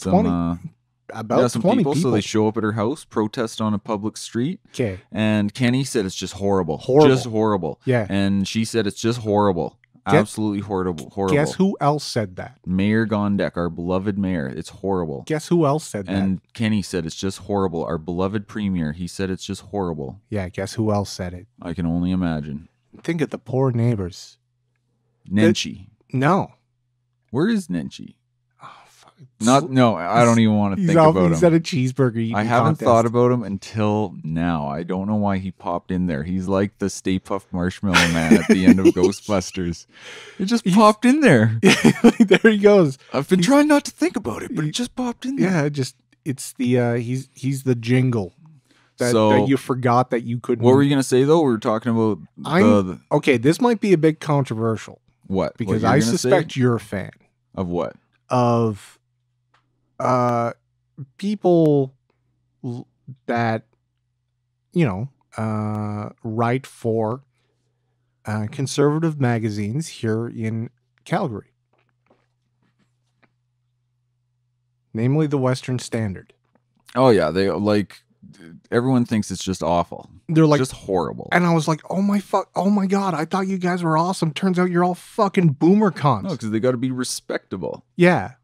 20 people. So they show up at her house, protest on a public street. Okay. And Kenny said it's just horrible. Just horrible. Yeah. And she said it's just horrible. Absolutely horrible. Guess who else said that? Mayor Gondek, our beloved mayor. It's horrible. Guess who else said that? And Kenny said it's just horrible. Our beloved premier, he said it's just horrible. Yeah, guess who else said it? I can only imagine. Think of the poor neighbors. Nenchi. No. Where is Nenchi? Oh, fuck. I don't even want to think about him. He's at a cheeseburger. I haven't thought about him until now. I don't know why he popped in there. He's like the Stay Puft Marshmallow Man at the end of Ghostbusters. He just popped in there. There he goes. I've been trying not to think about it, but it just popped in there. Yeah, it's the he's the jingle. That you forgot that you couldn't. What were you going to say, though? We were talking about okay, this might be a bit controversial. What? Because I suspect you're a fan. Of what? of people that, write for conservative magazines here in Calgary, namely the Western Standard. Oh yeah, they like everyone thinks it's just awful. They're like just horrible. And I was like, oh my god, I thought you guys were awesome. Turns out you're all fucking BoomerCons. No, because they got to be respectable. Yeah.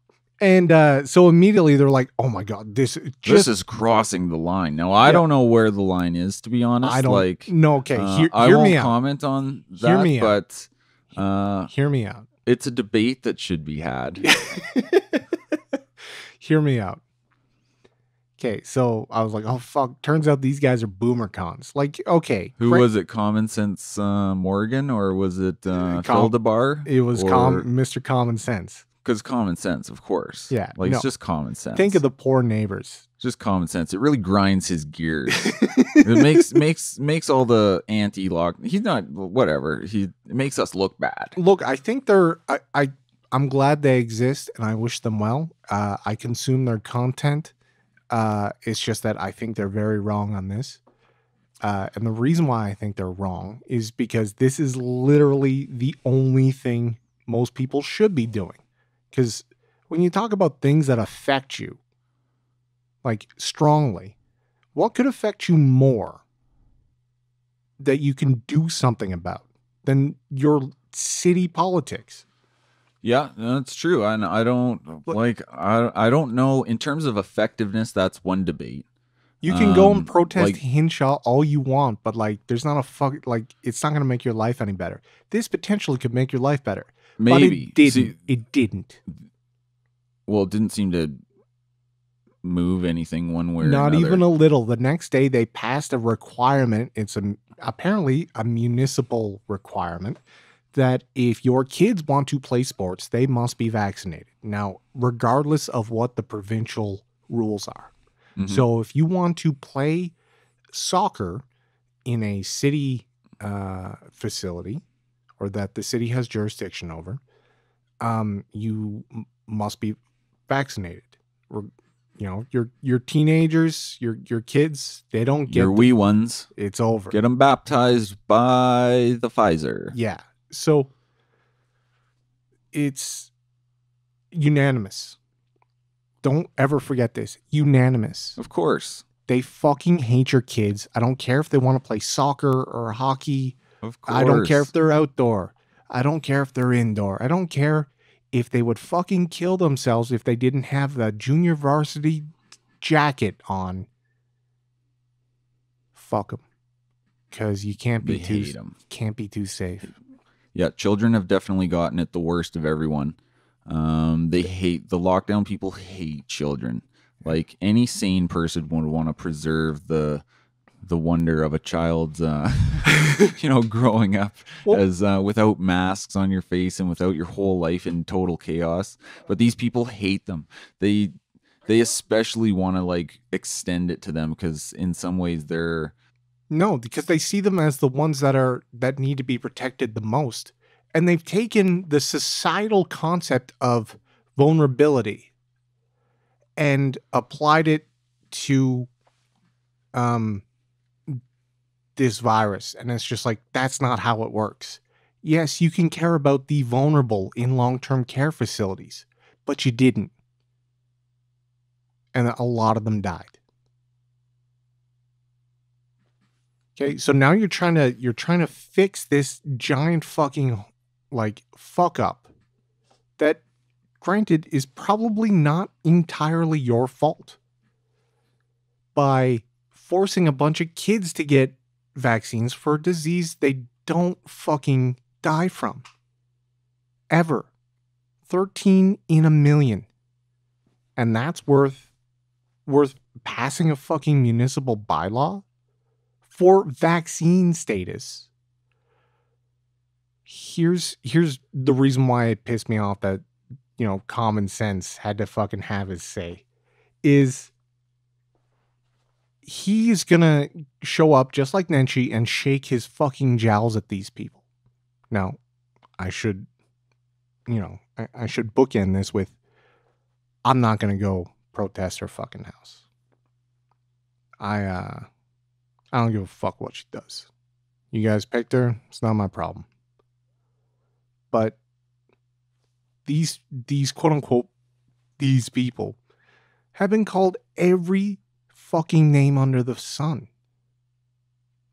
And so immediately they're like, oh my god, this is crossing the line. Now I don't know where the line is, to be honest. I don't like no, okay. I hear won't me out. comment on that, hear me but hear me out. It's a debate that should be had. Hear me out. Okay, so I was like, oh fuck, turns out these guys are BoomerCons. Like, okay. Who was it? Common Sense Morgan, or was it Phil DeBar? It was Mr. Common Sense. Because common sense, of course. Yeah. Like, it's just common sense. Think of the poor neighbors. Just common sense. It really grinds his gears. It makes all the anti-lock. He's not, whatever. It makes us look bad. Look, I think I'm glad they exist and I wish them well. I consume their content. It's just that I think they're very wrong on this. And the reason why I think they're wrong is because this is literally the only thing most people should be doing. Because when you talk about things that affect you, like strongly, what could affect you more that you can do something about than your city politics? Yeah, that's true. And I don't I don't know in terms of effectiveness. That's one debate. You can go and protest Hinshaw all you want, but like, there's not it's not going to make your life any better. This potentially could make your life better. Maybe. But it didn't. It didn't. Well, it didn't seem to move anything one way or Not another. even a little. The next day, they passed a requirement. It's apparently a municipal requirement that if your kids want to play sports, they must be vaccinated. Now, regardless of what the provincial rules are. Mm-hmm. So if you want to play soccer in a city facility, or that the city has jurisdiction over, you must be vaccinated. Or, your teenagers, your kids, they don't get your wee ones. It's over. Get them baptized by the Pfizer. Yeah. So it's unanimous. Don't ever forget this. Unanimous. Of course. They fucking hate your kids. I don't care if they want to play soccer or hockey. Of course. I don't care if they're outdoor. I don't care if they're indoor. I don't care if they would fucking kill themselves if they didn't have the junior varsity jacket on. Fuck them. Because you can't be too safe. Yeah, children have definitely gotten it the worst of everyone. They hate the lockdown. People hate children. Like, any sane person would want to preserve the wonder of a child's, growing up as without masks on your face and without your whole life in total chaos. But these people hate them. They especially want to extend it to them because in some ways they're because they see them as the ones that need to be protected the most, and they've taken the societal concept of vulnerability and applied it to this virus, and it's just like, that's not how it works. Yes, you can care about the vulnerable in long-term care facilities, but you didn't, and a lot of them died. Okay, so now you're trying to fix this giant fucking fuck up that, granted, is probably not entirely your fault, by forcing a bunch of kids to get vaccines for a disease they don't fucking die from. Ever. 13 in a million. And that's worth passing a fucking municipal bylaw for vaccine status. Here's the reason why it pissed me off that, Common Sense had to fucking have his say, is he's gonna show up just like Nenshi and shake his fucking jowls at these people. Now, I should bookend this with I'm not gonna go protest her fucking house. I don't give a fuck what she does. You guys picked her, it's not my problem. But these quote unquote these people have been called every fucking name under the sun.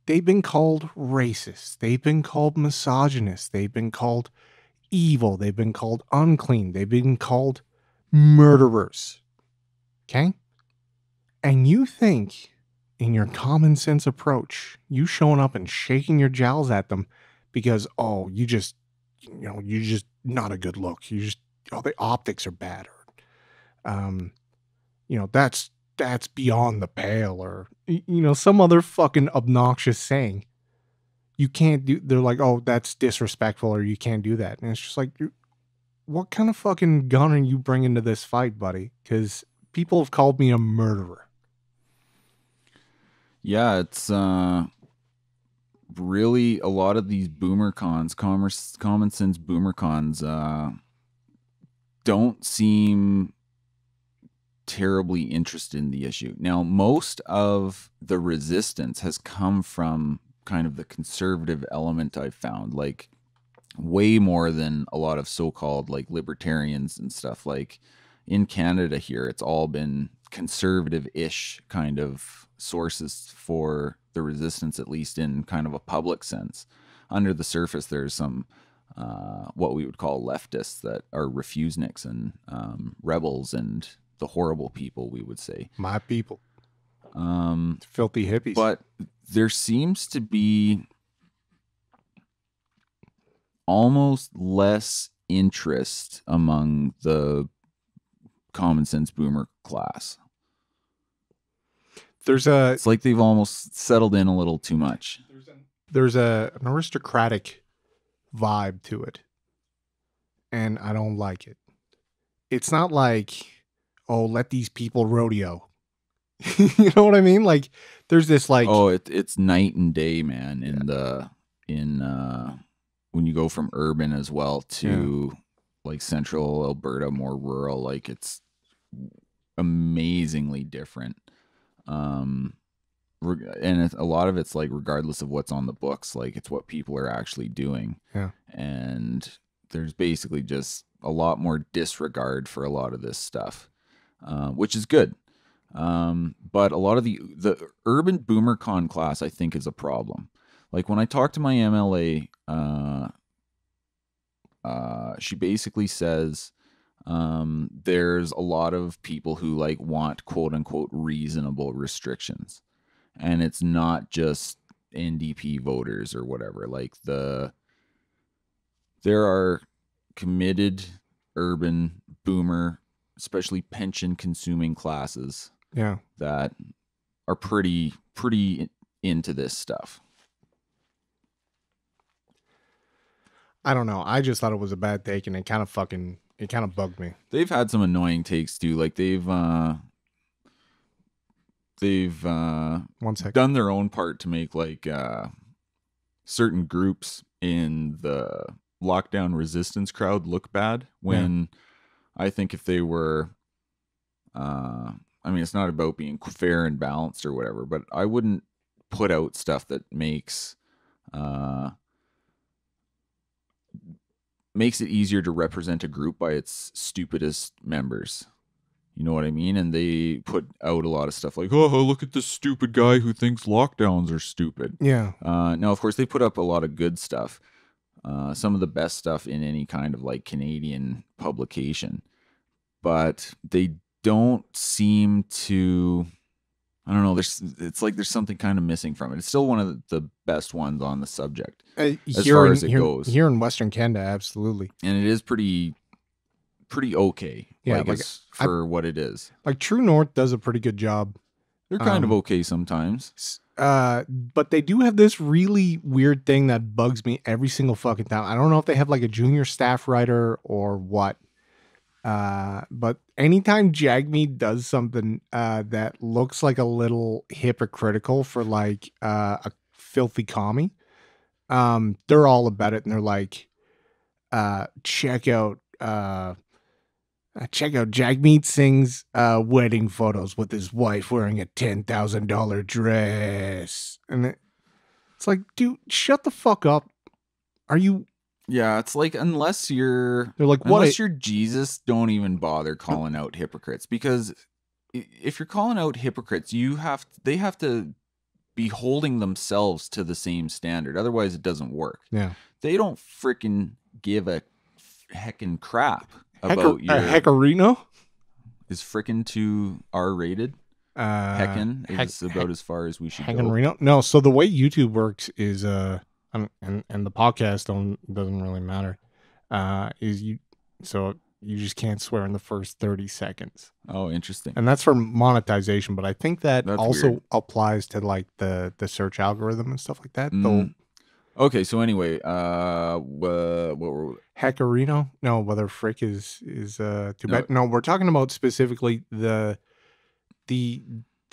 They've been called racist. They've been called misogynist. They've been called evil. They've been called unclean. They've been called murderers. Okay? And you think in your common sense approach, you showing up and shaking your jowls at them because, oh, you're just not a good look. The optics are bad. Or, that's beyond the pale, or, some other fucking obnoxious saying. You can't do, they're like, oh, that's disrespectful, or you can't do that. And it's just like, what kind of fucking gun are you bringing to this fight, buddy? Because people have called me a murderer. Yeah, it's really a lot of these BoomerCons, common sense BoomerCons, don't seem terribly interested in the issue. Now, most of the resistance has come from kind of the conservative element I've found, like way more than a lot of so-called like libertarians and stuff. Like in Canada here, it's all been conservative-ish kind of sources for the resistance, at least in kind of a public sense. Under the surface, there's some what we would call leftists that are refuseniks and rebels and the horrible people, we would say. My people. Filthy hippies. But there seems to be almost less interest among the common sense boomer class. It's like they've almost settled in a little too much. There's an aristocratic vibe to it, and I don't like it. It's not like, oh, let these people rodeo. You know what I mean? Like, there's this like, oh, it's night and day, man. When you go from urban as well to like central Alberta, more rural, like it's amazingly different. And a lot of it's like, regardless of what's on the books, like it's what people are actually doing. Yeah. And there's basically just a lot more disregard for a lot of this stuff, which is good. But a lot of the urban BoomerCon class, I think, is a problem. Like when I talk to my MLA, she basically says there's a lot of people who like want quote unquote reasonable restrictions, and it's not just NDP voters or whatever. Like there are committed urban boomer, especially pension consuming classes, that are pretty into this stuff. I don't know. I just thought it was a bad take, and it kind of bugged me. They've had some annoying takes too. Like they've done their own part to make like certain groups in the lockdown resistance crowd look bad, when I think if they were I mean, it's not about being fair and balanced or whatever, but I wouldn't put out stuff that makes it easier to represent a group by its stupidest members. You know what I mean? And they put out a lot of stuff like, oh, look at this stupid guy who thinks lockdowns are stupid. Yeah. Now, of course, they put up a lot of good stuff. Some of the best stuff in any kind of like Canadian publication. But they don't seem to, I don't know, it's like there's something kind of missing from it. It's still one of the best ones on the subject as far as it goes. Here in Western Canada, absolutely. And it is pretty okay. Yeah, like for what it is. Like True North does a pretty good job. They're kind of okay sometimes. But they do have this really weird thing that bugs me every single fucking time. I don't know if they have like a junior staff writer or what. But anytime Jagmeet does something that looks like a little hypocritical for like a filthy commie, they're all about it, and they're like, check out Check out Jagmeet Singh's wedding photos with his wife wearing a $10,000 dress. And it's like, dude, shut the fuck up. Are you... Yeah, it's like unless you're Jesus, don't even bother calling out hypocrites, because if you're calling out hypocrites, they have to be holding themselves to the same standard. Otherwise, it doesn't work. Yeah, they don't freaking give a heckin' crap about your Heckarino. Is frickin' too R-rated? Heckin' is about as far as we should go. No, so the way YouTube works is and the podcast doesn't really matter. So you just can't swear in the first 30 seconds. Oh, interesting. And that's for monetization, but I think that's also weird. Applies to like the search algorithm and stuff like that. Okay, so anyway, what were we? Heckarino? No, whether frick is too bad. No, we're talking about specifically the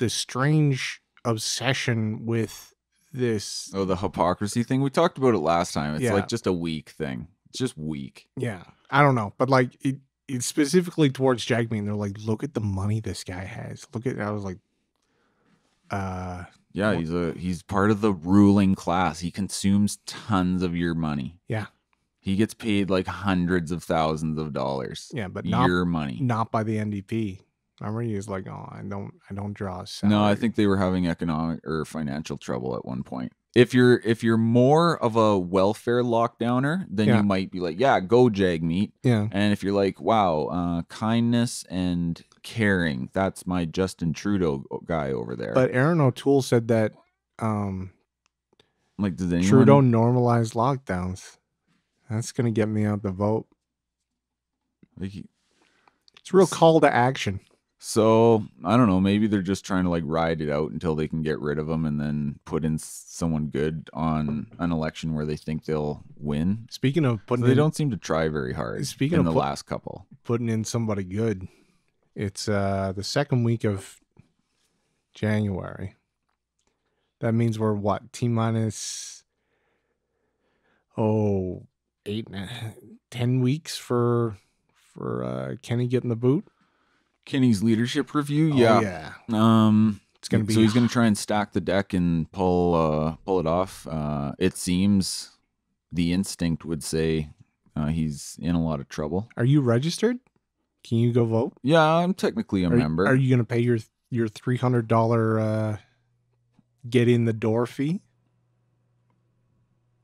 strange obsession with this. Oh, the hypocrisy thing. We talked about it last time. It's like just a weak thing. It's just weak. Yeah, I don't know, but like it's specifically towards Jagmeet. They're like, look at the money this guy has. I was like, yeah, he's part of the ruling class. He consumes tons of your money. Yeah. He gets paid like hundreds of thousands of dollars. Yeah, but your money. Not by the NDP. Remember, he was like, "Oh, I don't draw a salary." No, I think they were having economic or financial trouble at one point. If you're more of a welfare lockdowner, then you might be like, "Yeah, go Jagmeet." Yeah. And if you're like, "Wow, kindness and caring, that's my Justin Trudeau guy over there." But Aaron O'Toole said that, like, does anyone... Trudeau normalized lockdowns? That's gonna get me out the vote. Like, it's a real call to action. So I don't know. Maybe they're just trying to like ride it out until they can get rid of them and then put in someone good on an election where they think they'll win. Speaking of putting, they don't seem to try very hard. Speaking in of the last couple, putting in somebody good, it's the second week of January. That means we're what, T-minus 10 weeks for Kenny getting the boot. Kenny's leadership review. Yeah. It's gonna be, so he's gonna try and stack the deck and pull it off. It seems the instinct would say he's in a lot of trouble. Are you registered? Can you go vote? Yeah, I'm technically a member. Are you gonna pay your $300 get in the door fee?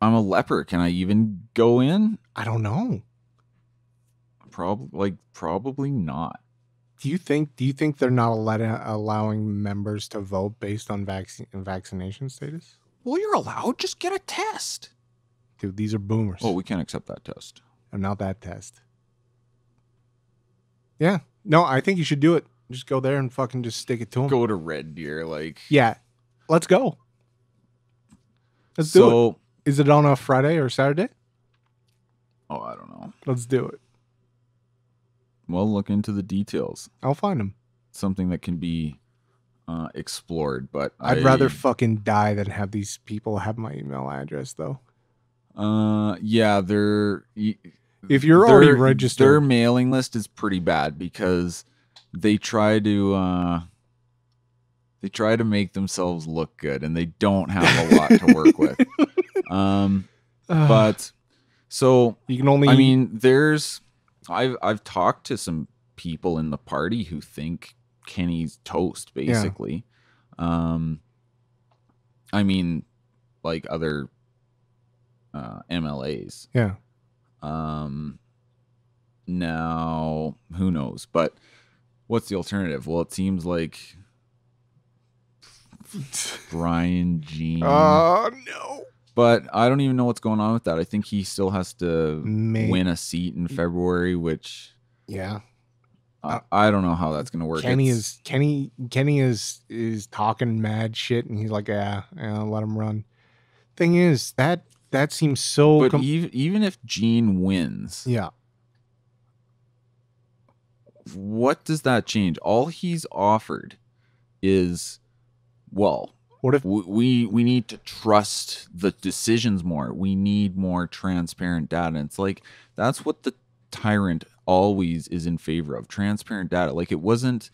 I'm a leper. Can I even go in? I don't know. Probably not. Do you think they're not allowing members to vote based on vaccination status? Well, you're allowed. Just get a test. Dude, these are boomers. Oh, we can't accept that test. And not that test. Yeah. No, I think you should do it. Just go there and fucking just stick it to them. Go to Red Deer, like... Yeah. Let's go. Let's do it. Is it on a Friday or Saturday? Oh, I don't know. Let's do it. Well, look into the details. I'll find them. Something that can be explored, but I'd rather fucking die than have these people have my email address, though. Yeah, if you're already registered, their mailing list is pretty bad because they try to make themselves look good, and they don't have a lot to work with. But so you can only. I mean, I've talked to some people in the party who think Kenny's toast, basically. Yeah. I mean, like other MLAs. Yeah. Now, who knows? But what's the alternative? Well, it seems like Brian Jean. Oh, no. But I don't even know what's going on with that. I think he still has to win a seat in February, which I don't know how that's going to work. Kenny is talking mad shit, and he's like, yeah, let him run. Thing is, that seems so. But even if Gene wins, what does that change? All he's offered is, well, what if we need to trust the decisions more? We need more transparent data. And it's like, that's what the tyrant always is in favor of transparent data. Like it wasn't,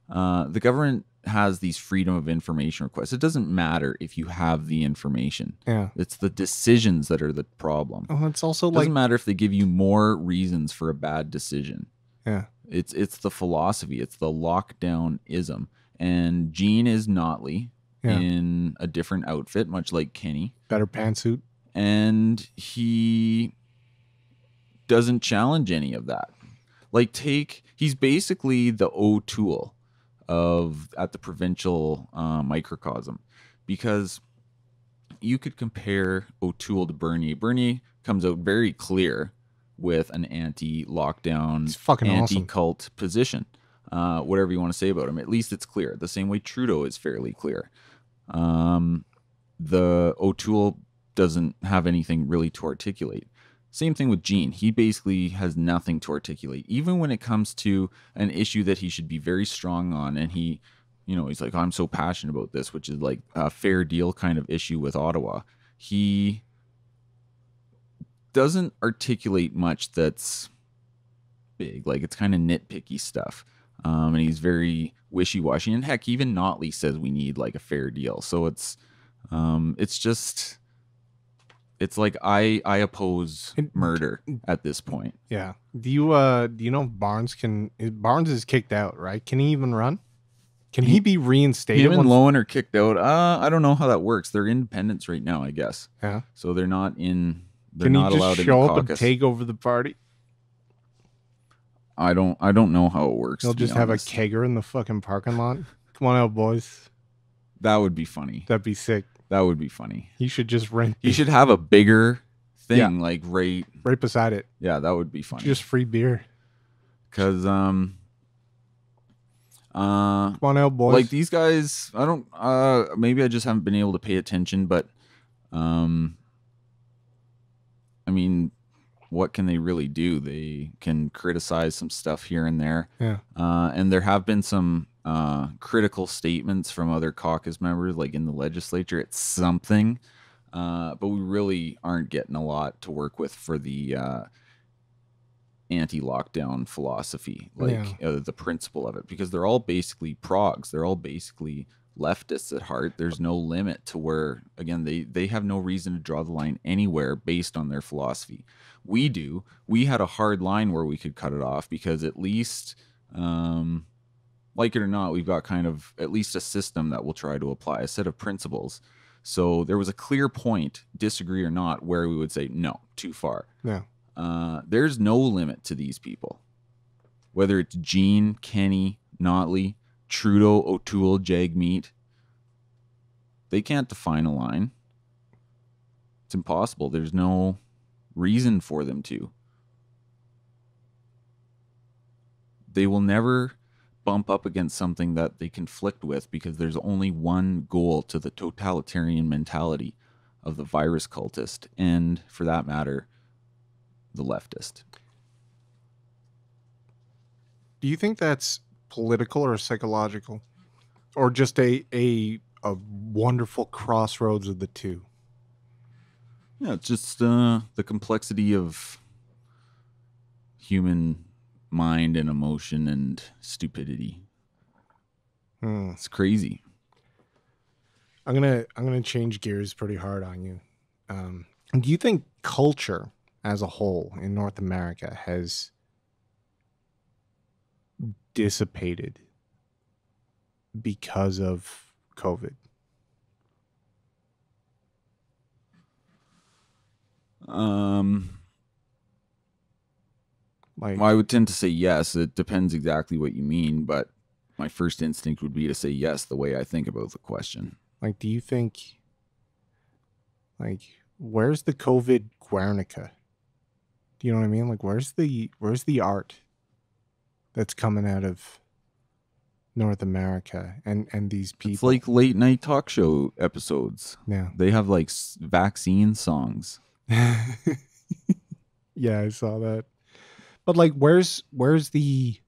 the government has these freedom of information requests. It doesn't matter if you have the information. Yeah. It's the decisions that are the problem. Oh, it's also It doesn't matter if they give you more reasons for a bad decision. Yeah. It's the philosophy. It's the lockdown-ism. And Gene is Notley in a different outfit, much like Kenny. Better pantsuit. And he doesn't challenge any of that. Like he's basically the O'Toole at the provincial microcosm, because you could compare O'Toole to Bernier. Bernier comes out very clear with an anti-lockdown, anti-cult position. Whatever you want to say about him, at least it's clear. The same way Trudeau is fairly clear. The O'Toole doesn't have anything really to articulate. Same thing with Gene. He basically has nothing to articulate, even when it comes to an issue that he should be very strong on. And he's like, I'm so passionate about this, which is like a fair deal kind of issue with Ottawa. He doesn't articulate much that's big. Like it's kind of nitpicky stuff. And he's very wishy-washy. And heck, even Notley says we need like a fair deal. So it's just... It's like I oppose murder at this point. Yeah. Do you know if Barnes is kicked out, right? Can he even run? Can he be reinstated? Him and Lowen are kicked out. I don't know how that works. They're independents right now, I guess. Yeah. So they're not in. They're Can not he allowed just in show the up caucus. and take over the party? I don't know how it works. He'll just have a kegger in the fucking parking lot. Come on out, boys. That would be funny. That'd be sick. That would be funny. He should just rent. He should have a bigger thing, like right beside it. Yeah, that would be funny. Just free beer. Because come on out, boys. Like these guys, I don't. Maybe I just haven't been able to pay attention, but I mean, what can they really do? They can criticize some stuff here and there. Yeah. And there have been some critical statements from other caucus members, like in the legislature. It's something, but we really aren't getting a lot to work with for the anti-lockdown philosophy, like the principle of it, because they're all basically progs. They're all basically leftists at heart. There's no limit to where, again, they have no reason to draw the line anywhere based on their philosophy. We do. We had a hard line where we could cut it off, because at least like it or not, we've got kind of at least a system that will try to apply a set of principles. So there was a clear point, disagree or not, where we would say, no, too far. Yeah. There's no limit to these people. Whether it's Gene, Kenny, Notley, Trudeau, O'Toole, Jagmeet, they can't define a line. It's impossible. There's no reason for them to. They will never bump up against something that they conflict with, because there's only one goal to the totalitarian mentality of the virus cultist, and for that matter, the leftist. Do you think that's political or psychological, or just a wonderful crossroads of the two? Yeah, it's just the complexity of human mind and emotion and stupidity. It's crazy. I'm gonna change gears pretty hard on you. Do you think culture as a whole in North America has dissipated because of COVID? Well, I would tend to say yes. It depends exactly what you mean, but my first instinct would be to say yes, the way I think about the question. Like, do you think, like, where's the COVID Guernica? Do you know what I mean? Like, where's the art that's coming out of North America and these people? It's like late night talk show episodes. Yeah. They have like vaccine songs. Yeah, I saw that. But like, where's the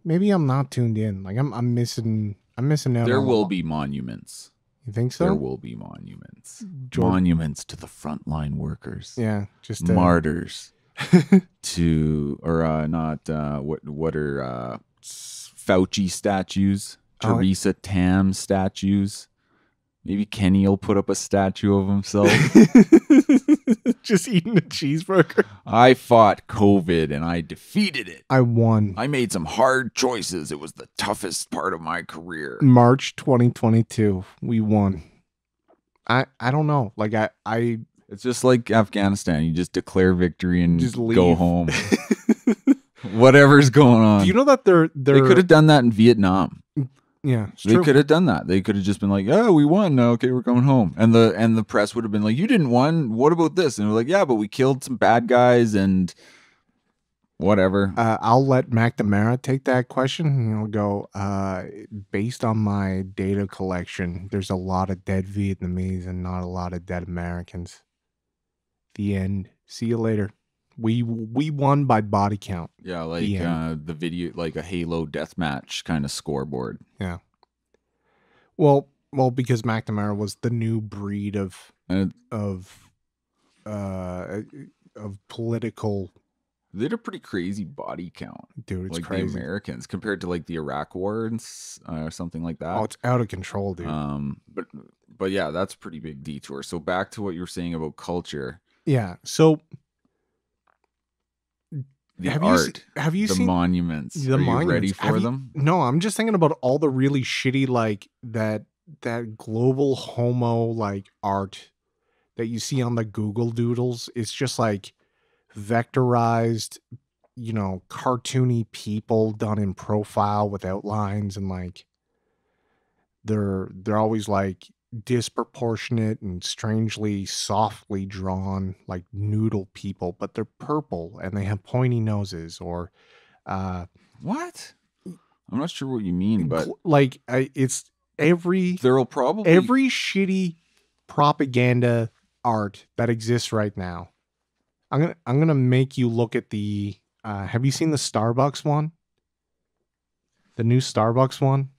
maybe I'm not tuned in. Like I'm missing out. There will be monuments. You think There so? will be monuments. George- Monuments to the frontline workers. Yeah, just Martyrs to, or not, what are Fauci statues? Oh. Teresa Tam statues? Maybe Kenny will put up a statue of himself. Just eating a cheeseburger. I fought COVID and I defeated it. I won. I made some hard choices. It was the toughest part of my career. March 2022. We won. I don't know. Like I It's just like Afghanistan. You just declare victory and just leave. go home. Whatever's going on. Do you know that They could have done that in Vietnam. Yeah, it's They true. could have done that. They could have just been like, "Oh, we won. Okay, we're coming home." And the press would have been like, "You didn't win. What about this?" And we're like, "Yeah, but we killed some bad guys and whatever." I'll let McNamara take that question, and he'll go. Based on my data collection, there's a lot of dead Vietnamese and not a lot of dead Americans. The end. See you later. We won by body count. Yeah, like the video, like a Halo deathmatch kind of scoreboard. Yeah. Well, because McNamara was the new breed of political. They had a pretty crazy body count, Dude. It's like crazy. the Americans compared to like the Iraq War and or something like that. Oh, it's out of control, dude. But yeah, that's a pretty big detour. So back to what you were saying about culture. Yeah. So. Have you seen monuments? The monuments. You ready for them? No, I'm just thinking about all the really shitty, like that global homo like art that you see on the Google Doodles. It's just like vectorized, cartoony people done in profile with outlines, and like they're always like disproportionate and strangely softly drawn, like noodle people, but they're purple and they have pointy noses. Or what? I'm not sure what you mean, but like it's every shitty propaganda art that exists right now. I'm gonna make you look at the have you seen the Starbucks one? The new Starbucks one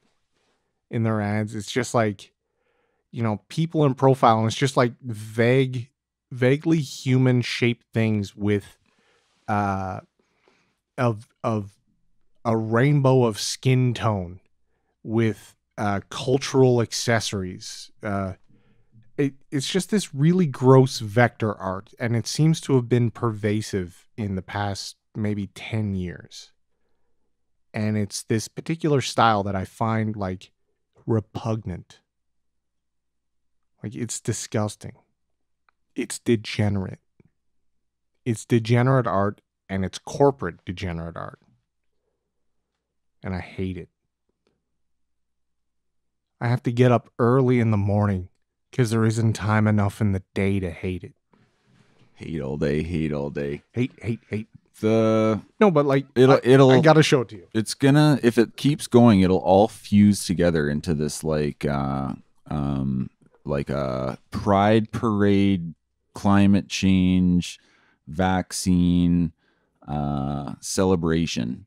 in their ads. It's just like, people in profile, and it's just like vaguely human shaped things with of a rainbow of skin tone with cultural accessories. It's just this really gross vector art, and it seems to have been pervasive in the past maybe 10 years. And it's this particular style that I find like repugnant. Like, it's disgusting. It's degenerate. It's degenerate art, and it's corporate degenerate art. And I hate it. I have to get up early in the morning because there isn't time enough in the day to hate it. Hate all day, hate all day. Hate. No, but like I gotta show it to you. It's gonna, if it keeps going, it'll all fuse together into this like a pride parade, climate change, vaccine, celebration,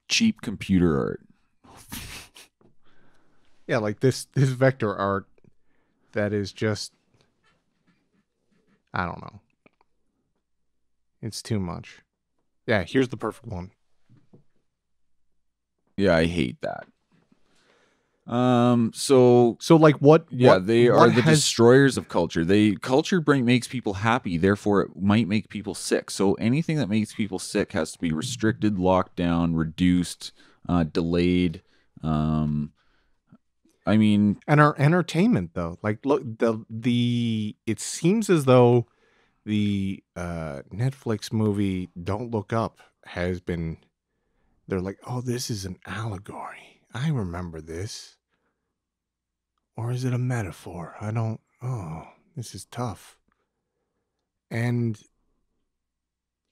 cheap computer art. Yeah, like this vector art that is just, I don't know. It's too much. Yeah, here's the perfect one. Yeah, I hate that. So like what? Yeah, they are the destroyers of culture. Culture makes people happy, therefore it might make people sick. So anything that makes people sick has to be restricted, locked down, reduced, delayed. I mean, and our entertainment though, like look, it seems as though the Netflix movie Don't Look Up has been, they're like, oh, this is an allegory. I remember this. Or is it a metaphor? This is tough. And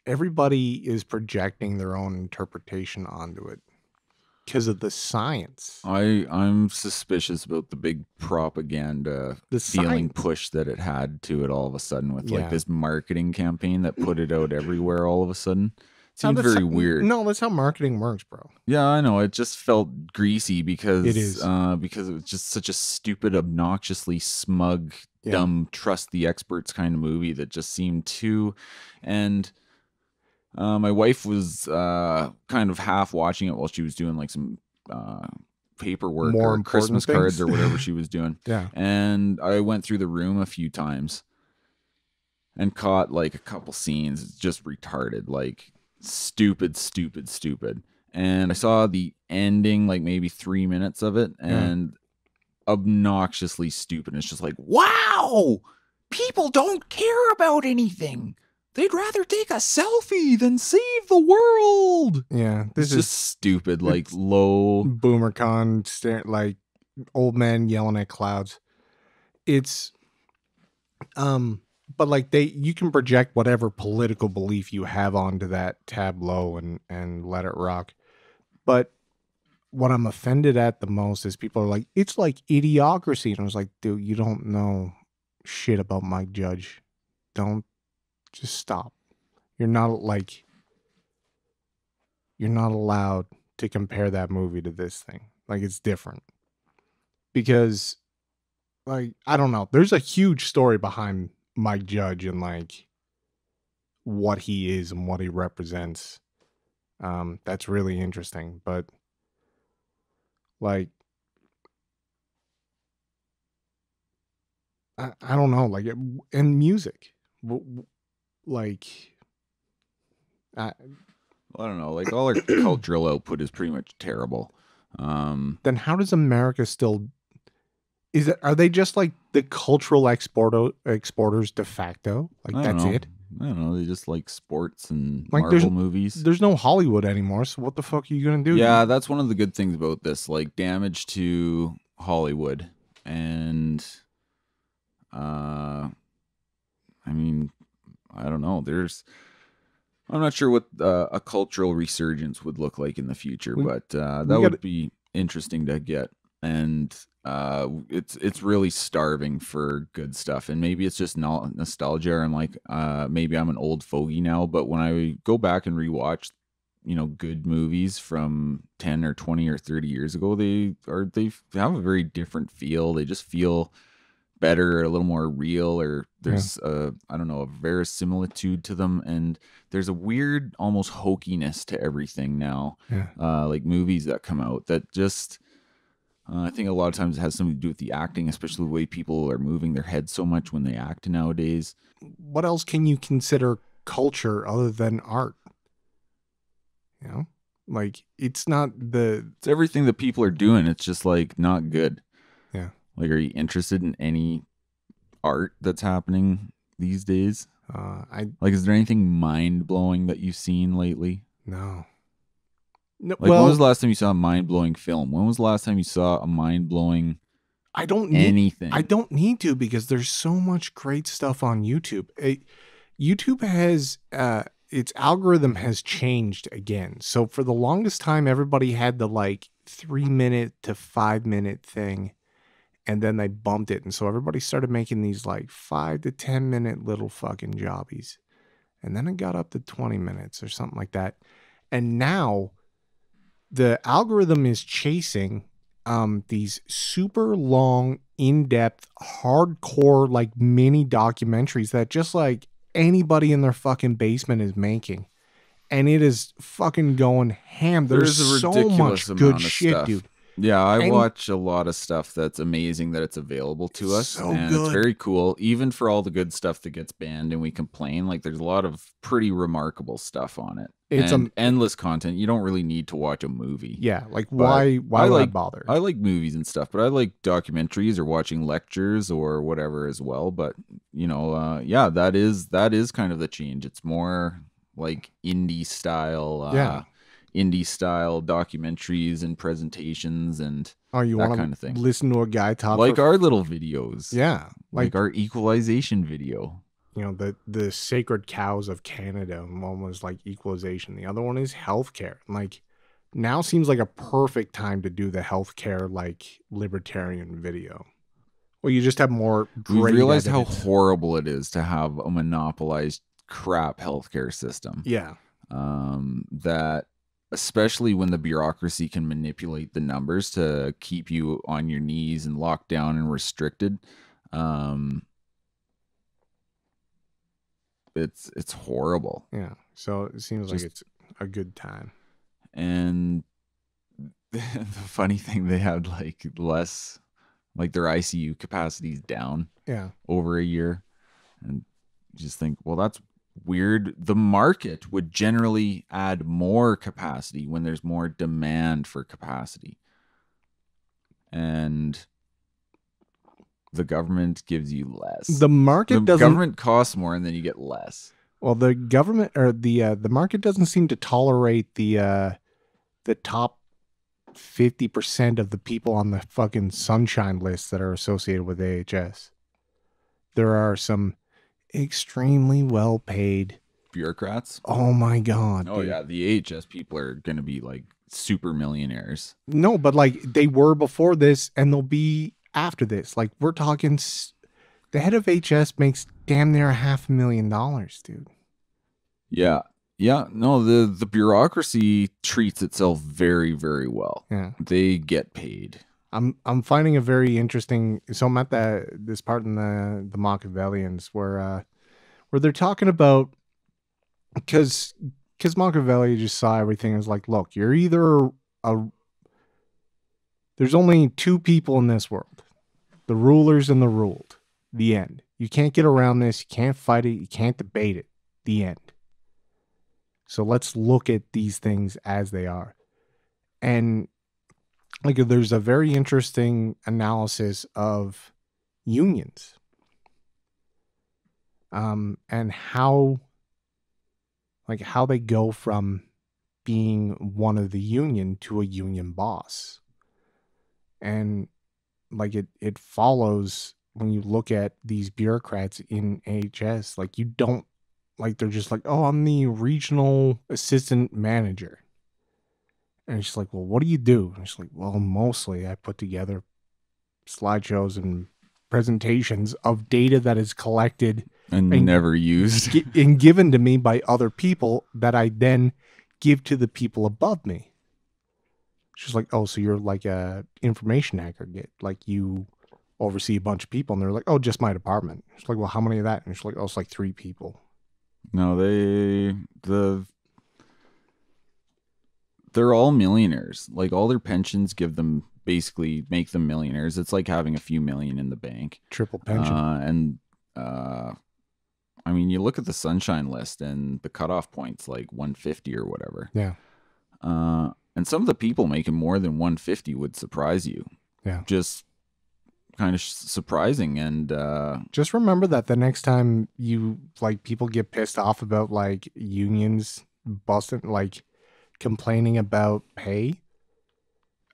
everybody is projecting their own interpretation onto it because of the science. I'm suspicious about the big propaganda feeling push that it had to it all of a sudden with like this marketing campaign that put it out everywhere all of a sudden. seemed very weird. No, that's how marketing works, bro. Yeah, I know. It just felt greasy because It is. Because it was just such a stupid, obnoxiously smug, dumb, trust the experts kind of movie that just seemed too. And my wife was kind of half watching it while she was doing like some paperwork More or important Christmas things. cards or whatever she was doing. Yeah. And I went through the room a few times and caught like a couple scenes just retarded, like stupid. And I saw the ending, like maybe 3 minutes of it, and obnoxiously stupid. It's just like, wow, people don't care about anything. They'd rather take a selfie than save the world. Yeah, this is just stupid, like low BoomerCon, like old men yelling at clouds. It's but like you can project whatever political belief you have onto that tableau and let it rock. But what I'm offended at the most is people are like, it's like idiocracy. And I was like, dude, you don't know shit about Mike Judge. Don't, just stop. You're not allowed to compare that movie to this thing. Like, it's different. Because, like, I don't know. There's a huge story behind Mike Judge and like what he is and what he represents. That's really interesting, but like I don't know, like and music, like I don't know, like all our cultural output is pretty much terrible. Then how does America still? Are they just like the cultural exporters de facto? Like that's it? I don't know. They just like sports and like Marvel movies. There's no Hollywood anymore. So what the fuck are you gonna do? Yeah, that's one of the good things about this. Like damage to Hollywood, and I mean, I don't know. I'm not sure what a cultural resurgence would look like in the future, but that would be interesting to get. And it's really starving for good stuff, and maybe it's just nostalgia, or I'm like maybe I'm an old fogey now, but when I go back and rewatch good movies from 10 or 20 or 30 years ago, they have a very different feel. They just feel better, a little more real, or there's I don't know, a verisimilitude to them, and there's a weird almost hokiness to everything now. Like movies that come out that just I think a lot of times it has something to do with the acting, especially the way people are moving their heads so much when they act nowadays. What else can you consider culture other than art? Like it's everything that people are doing. It's just like not good. Yeah. Like, are you interested in any art that's happening these days? Is there anything mind blowing that you've seen lately? No. Like, when was the last time you saw a mind-blowing film? When was the last time you saw a mind-blowing anything? I don't need to, because there's so much great stuff on YouTube. YouTube has, its algorithm has changed again. So for the longest time, everybody had the like 3-minute to 5-minute thing, and then they bumped it. And so everybody started making these like 5 to 10-minute little fucking jobbies. And then it got up to 20 minutes or something like that. And now the algorithm is chasing these super long, in-depth, hardcore, like mini documentaries that just like anybody in their fucking basement is making. And it is fucking going ham. There's so much good shit, dude. Yeah, I watch a lot of stuff that's amazing that it's available to us. And it's very cool. Even for all the good stuff that gets banned and we complain, like there's a lot of pretty remarkable stuff on it. It's endless content. You don't really need to watch a movie. Yeah, like why would I bother? I like movies and stuff, but I like documentaries or watching lectures or whatever as well. But yeah, that is kind of the change. It's more like indie style documentaries and presentations and that kind of thing. Listen to a guy talk like our little videos. Yeah, like our equalization video. The sacred cows of Canada. One was like equalization. The other one is healthcare. Like now seems like a perfect time to do the healthcare like libertarian video. Well, you just have more. We realize how horrible it is to have a monopolized crap healthcare system. Yeah. that especially when the bureaucracy can manipulate the numbers to keep you on your knees and locked down and restricted, it's horrible. Yeah. So it seems like it's a good time. And the funny thing, they had like less, like their ICU capacities down over a year. And you just think, well, that's weird. The market would generally add more capacity when there's more demand for capacity. And the government gives you less. The government costs more and then you get less. Well, the government or the market doesn't seem to tolerate the top 50% of the people on the fucking sunshine list that are associated with AHS. There are some extremely well paid bureaucrats. Oh my god. Oh dude. Yeah, the AHS people are going to be like super millionaires. No, but like they were before this and they'll be after this. Like we're talking the head of HS makes damn near $500,000, dude. Yeah. Yeah, no, the bureaucracy treats itself very, very well. Yeah. They get paid. I'm finding a very interesting. So I'm at this part in the Machiavellians where they're talking about because Machiavelli just saw everything as like, look, you're either there's only two people in this world, the rulers and the ruled. The end. You can't get around this. You can't fight it. You can't debate it. The end. So let's look at these things as they are. And like there's a very interesting analysis of unions. And how they go from being one of the union to a union boss. And like it follows when you look at these bureaucrats in AHS, like you don't, like they're just like, oh, I'm the regional assistant manager. And it's like, well, what do you do? And it's like, well, mostly I put together slideshows and presentations of data that is collected and never used and given to me by other people that I then give to the people above me. She's like, oh, so you're like a information aggregate. Like you oversee a bunch of people. And they're like, oh, just my department. She's like, well, how many of that? And she's like, oh, it's like 3 people. No, they're all millionaires. Like all their pensions basically make them millionaires. It's like having a few million in the bank. Triple pension. I mean, you look at the sunshine list and the cutoff point's like 150 or whatever. Yeah. And some of the people making more than 150 would surprise you. Yeah. Just kind of surprising. And just remember that the next time you like people get pissed off about like unions busting, like complaining about pay,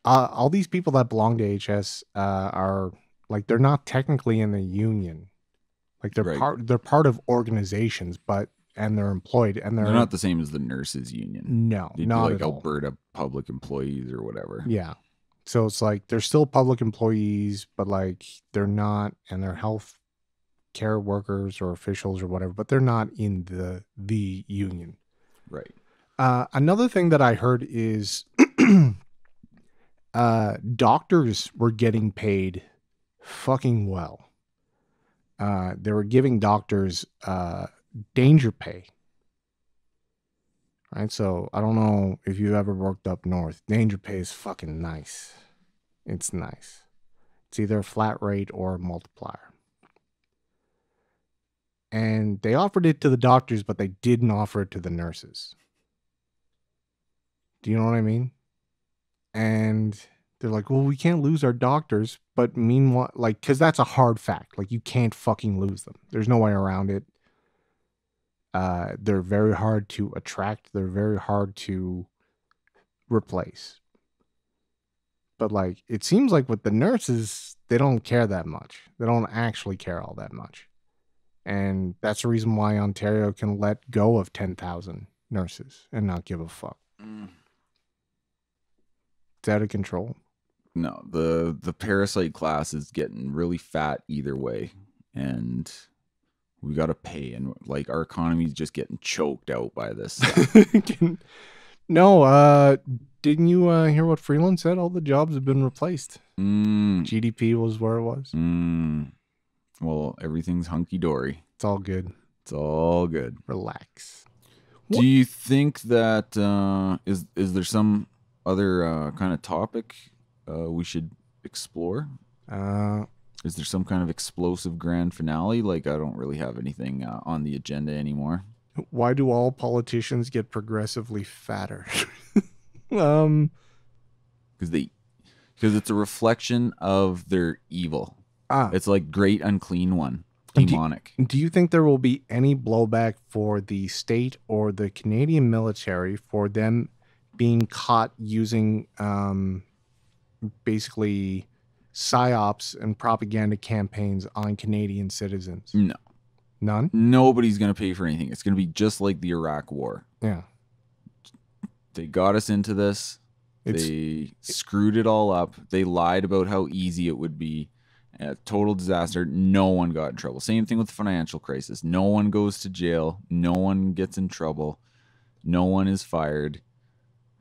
all these people that belong to HS are like, they're not technically in the union. Like they're part of organizations, and they're employed, and they're not the same as the nurses union. No, not like at all. Alberta public employees or whatever. Yeah. So it's like they're still public employees, but like they're not, and they're health care workers or officials or whatever, but they're not in the union. Right. Another thing that I heard is doctors were getting paid fucking well. They were giving doctors danger pay. Right? So I don't know if you've ever worked up north. Danger pay is fucking nice. It's nice. It's either a flat rate or a multiplier. And they offered it to the doctors, but they didn't offer it to the nurses. Do you know what I mean? And they're like, well, we can't lose our doctors. But meanwhile, like, because that's a hard fact. Like, you can't fucking lose them. There's no way around it. They're very hard to attract. They're very hard to replace. But, like, it seems like with the nurses, they don't care that much. They don't actually care all that much. And that's the reason why Ontario can let go of 10,000 nurses and not give a fuck. It's out of control. No, the parasite class is getting really fat either way. And We got to pay, and like our economy's just getting choked out by this stuff. No, didn't you hear what Freeland said? All the jobs have been replaced. Mm, GDP was where it was. well, everything's hunky-dory. It's all good. It's all good. Relax. Do you think that is there some other kind of topic we should explore? Is there some kind of explosive grand finale? Like, I don't really have anything on the agenda anymore. Why do all politicians get progressively fatter? Because it's a reflection of their evil. It's like great unclean one, demonic. Do you think there will be any blowback for the state or the Canadian military for them being caught using basically psyops and propaganda campaigns on Canadian citizens? No. None? Nobody's going to pay for anything. It's going to be just like the Iraq War. Yeah. They got us into this. They screwed it all up. They lied about how easy it would be. A total disaster. No one got in trouble. Same thing with the financial crisis. No one goes to jail. No one gets in trouble. No one is fired.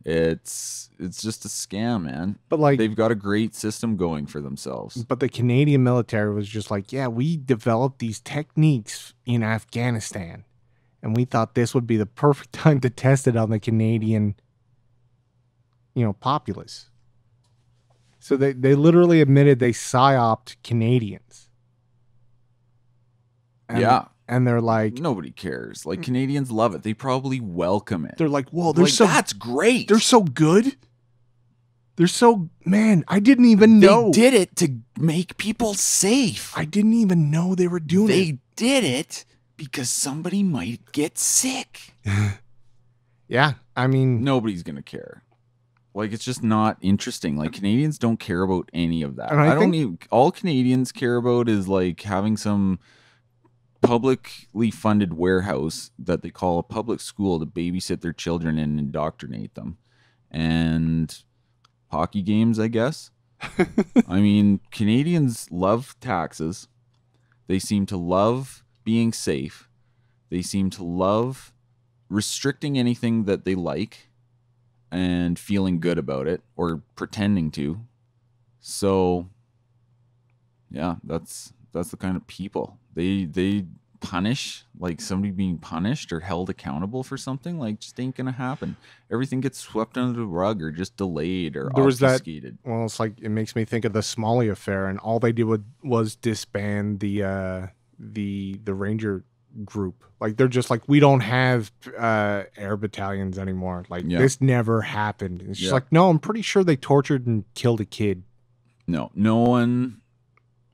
It's just a scam, man. But like, they've got a great system going for themselves. But the Canadian military was just like, yeah, we developed these techniques in Afghanistan, and we thought this would be the perfect time to test it on the Canadian, populace. So they literally admitted they psyoped Canadians. And they're like, nobody cares. Like, Canadians love it. They probably welcome it. They're like, whoa, that's great. They're so good. Man, I didn't even know. They did it to make people safe. I didn't even know they were doing it. They did it because somebody might get sick. Yeah, I mean, nobody's going to care. Like, it's just not interesting. Like, Canadians don't care about any of that. All Canadians care about is like having some publicly funded warehouse that they call a public school to babysit their children and indoctrinate them, and hockey games, I guess. I mean, Canadians love taxes. They seem to love being safe. They seem to love restricting anything that they like and feeling good about it, or pretending to. So yeah, that's the kind of people. They punish, like somebody being punished or held accountable for something, like, just ain't gonna happen. Everything gets swept under the rug or just delayed or obfuscated. Well, it's like, it makes me think of the Smalley affair, and all they did was disband the Ranger group. Like, they're just like, we don't have air battalions anymore. Like, this never happened. It's just like, no, I'm pretty sure they tortured and killed a kid. No one.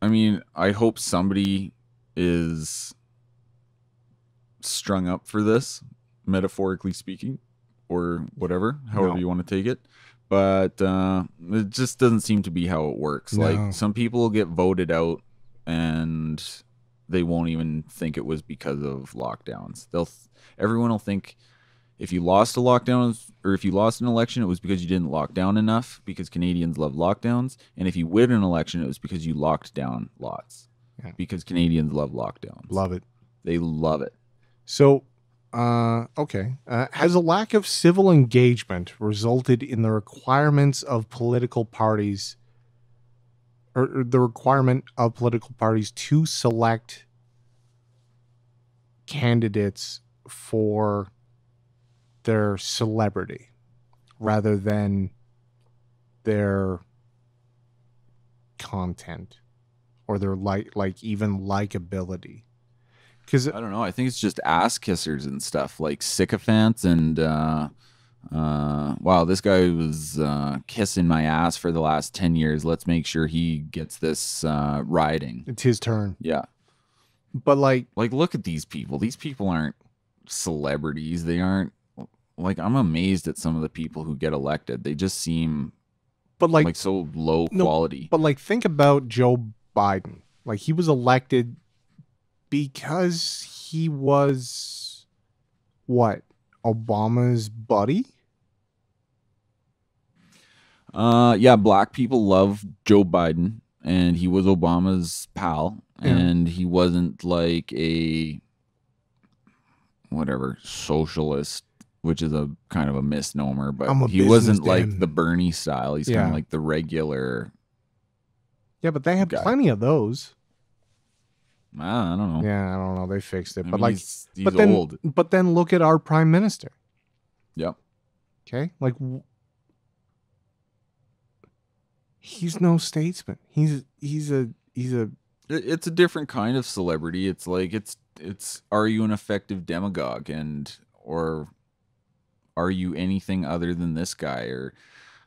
I mean, I hope somebody is strung up for this, metaphorically speaking, or whatever, however you want to take it. But it just doesn't seem to be how it works. No. Like, some people will get voted out and they won't even think it was because of lockdowns. Everyone will think if you lost a lockdown, or if you lost an election, it was because you didn't lock down enough, because Canadians love lockdowns. And if you win an election, it was because you locked down lots. Yeah. Because Canadians love lockdowns. Love it. They love it. So, okay. Has a lack of civil engagement resulted in the requirements of political parties, or the requirement of political parties to select candidates for their celebrity rather than their content or their even likability? Because I don't know, I think it's just ass kissers and stuff, like sycophants and wow, this guy was kissing my ass for the last 10 years. Let's make sure he gets this riding. It's his turn. Yeah. But like look at these people. These people aren't celebrities. They aren't, like, I'm amazed at some of the people who get elected. They just seem like so low quality. But like, think about Joe Biden. Like, he was elected because he was what? Obama's buddy? Yeah, black people love Joe Biden, and he was Obama's pal. and he wasn't like a whatever socialist, which is a kind of a misnomer, but he wasn't like the Bernie style. He's kind of like the regular. Yeah, but they had plenty of those. I don't know. Yeah, I don't know. They fixed it, but like he's old. But then look at our prime minister. Yep. Okay, like he's no statesman. He's a. It's a different kind of celebrity. It's like it's are you an effective demagogue, or are you anything other than this guy? Or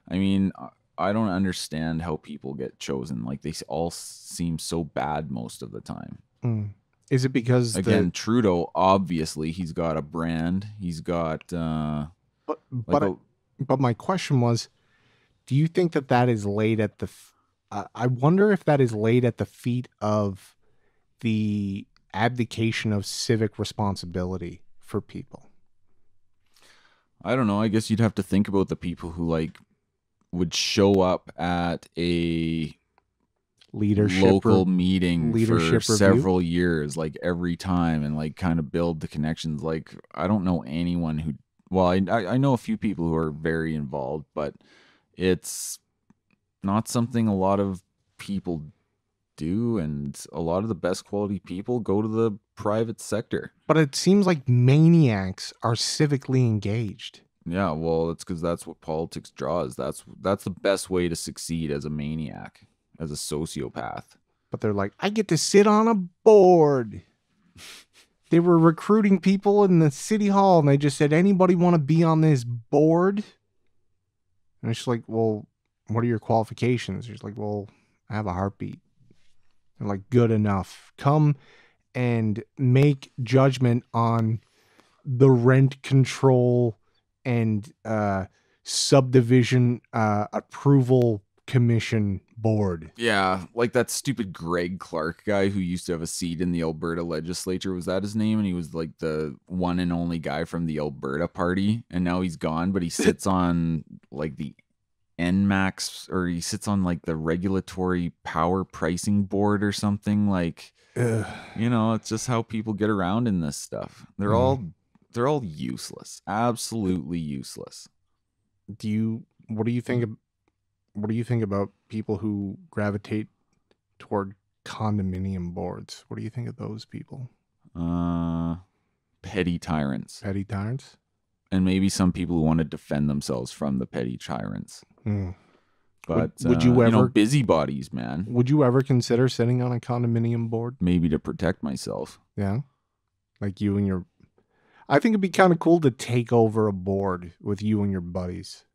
I mean, I don't understand how people get chosen. Like they all seem so bad most of the time. Is it because again Trudeau, obviously he's got a brand. He's got but my question was, do you think that is laid at the I wonder if that is laid at the feet of the abdication of civic responsibility for people? I don't know. I guess you'd have to think about the people who like would show up at a local meeting for several years, like every time, and like kind of build the connections. Like I don't know anyone who. Well, I know a few people who are very involved, but it's not something a lot of people do, and a lot of the best quality people go to the private sector. But it seems like maniacs are civically engaged. Yeah, well, it's because that's what politics draws. That's the best way to succeed as a maniac, as a sociopath. But they're like, I get to sit on a board. They were recruiting people in the city hall, and they just said, anybody want to be on this board? And it's like, well, what are your qualifications? She's like, well, I have a heartbeat. They're like, good enough. Come and make judgment on the rent control and subdivision approval commission board. Yeah, like that stupid Greg Clark guy who used to have a seat in the Alberta legislature. Was that his name? And he was like the one and only guy from the Alberta party. And now he's gone, but he sits on like the NMAX, or he sits on like the regulatory power pricing board or something. Like, you know, it's just how people get around in this stuff. They're all useless, absolutely useless. What do you think about people who gravitate toward condominium boards? What do you think of those people? Petty tyrants. Petty tyrants? And maybe some people who want to defend themselves from the petty tyrants. But would you ever, busybodies, man. Would you ever consider sitting on a condominium board? Maybe to protect myself. Yeah. Like you and your... I think it'd be kind of cool to take over a board with you and your buddies.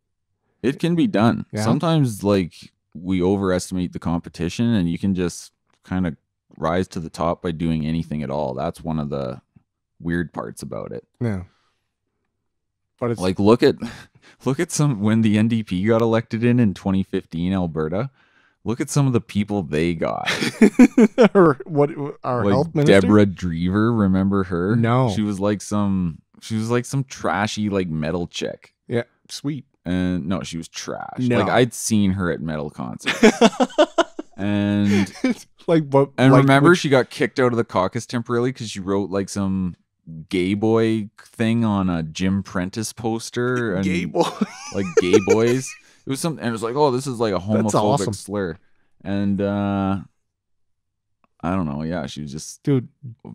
It can be done. Yeah? Sometimes, like, we overestimate the competition, and you can just kind of rise to the top by doing anything at all. That's one of the weird parts about it. Yeah. But it's like, look at some, when the NDP got elected in 2015 Alberta, look at some of the people they got. Our like health minister? Deborah Drever, remember her? No. She was like some trashy like metal chick. Yeah, sweet. And no, she was trash. No. Like I'd seen her at metal concerts. And remember she got kicked out of the caucus temporarily because she wrote like some gay boy thing on a Jim Prentice poster. And gay boy. Like gay boys. It was something, and it was like, oh, this is like a homophobic slur. And I don't know. Yeah, she was just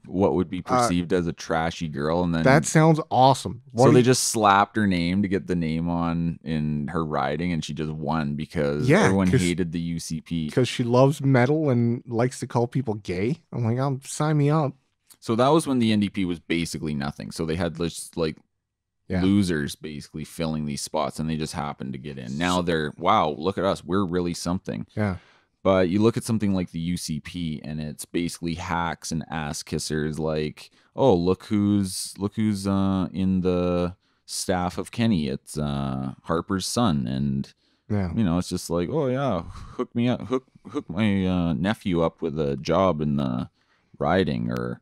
what would be perceived as a trashy girl, and then that sounds awesome. They just slapped her name to get the name on in her riding, and she just won because everyone hated the UCP because she loves metal and likes to call people gay. I'm like, sign me up. So that was when the NDP was basically nothing. So they had just like losers basically filling these spots, and they just happened to get in. Now they're, wow, look at us, we're really something. Yeah. But you look at something like the UCP, and it's basically hacks and ass kissers. Like, oh, look who's in the staff of Kenny. It's Harper's son, and you know, it's just like, oh yeah, hook me up, hook my nephew up with a job in the riding or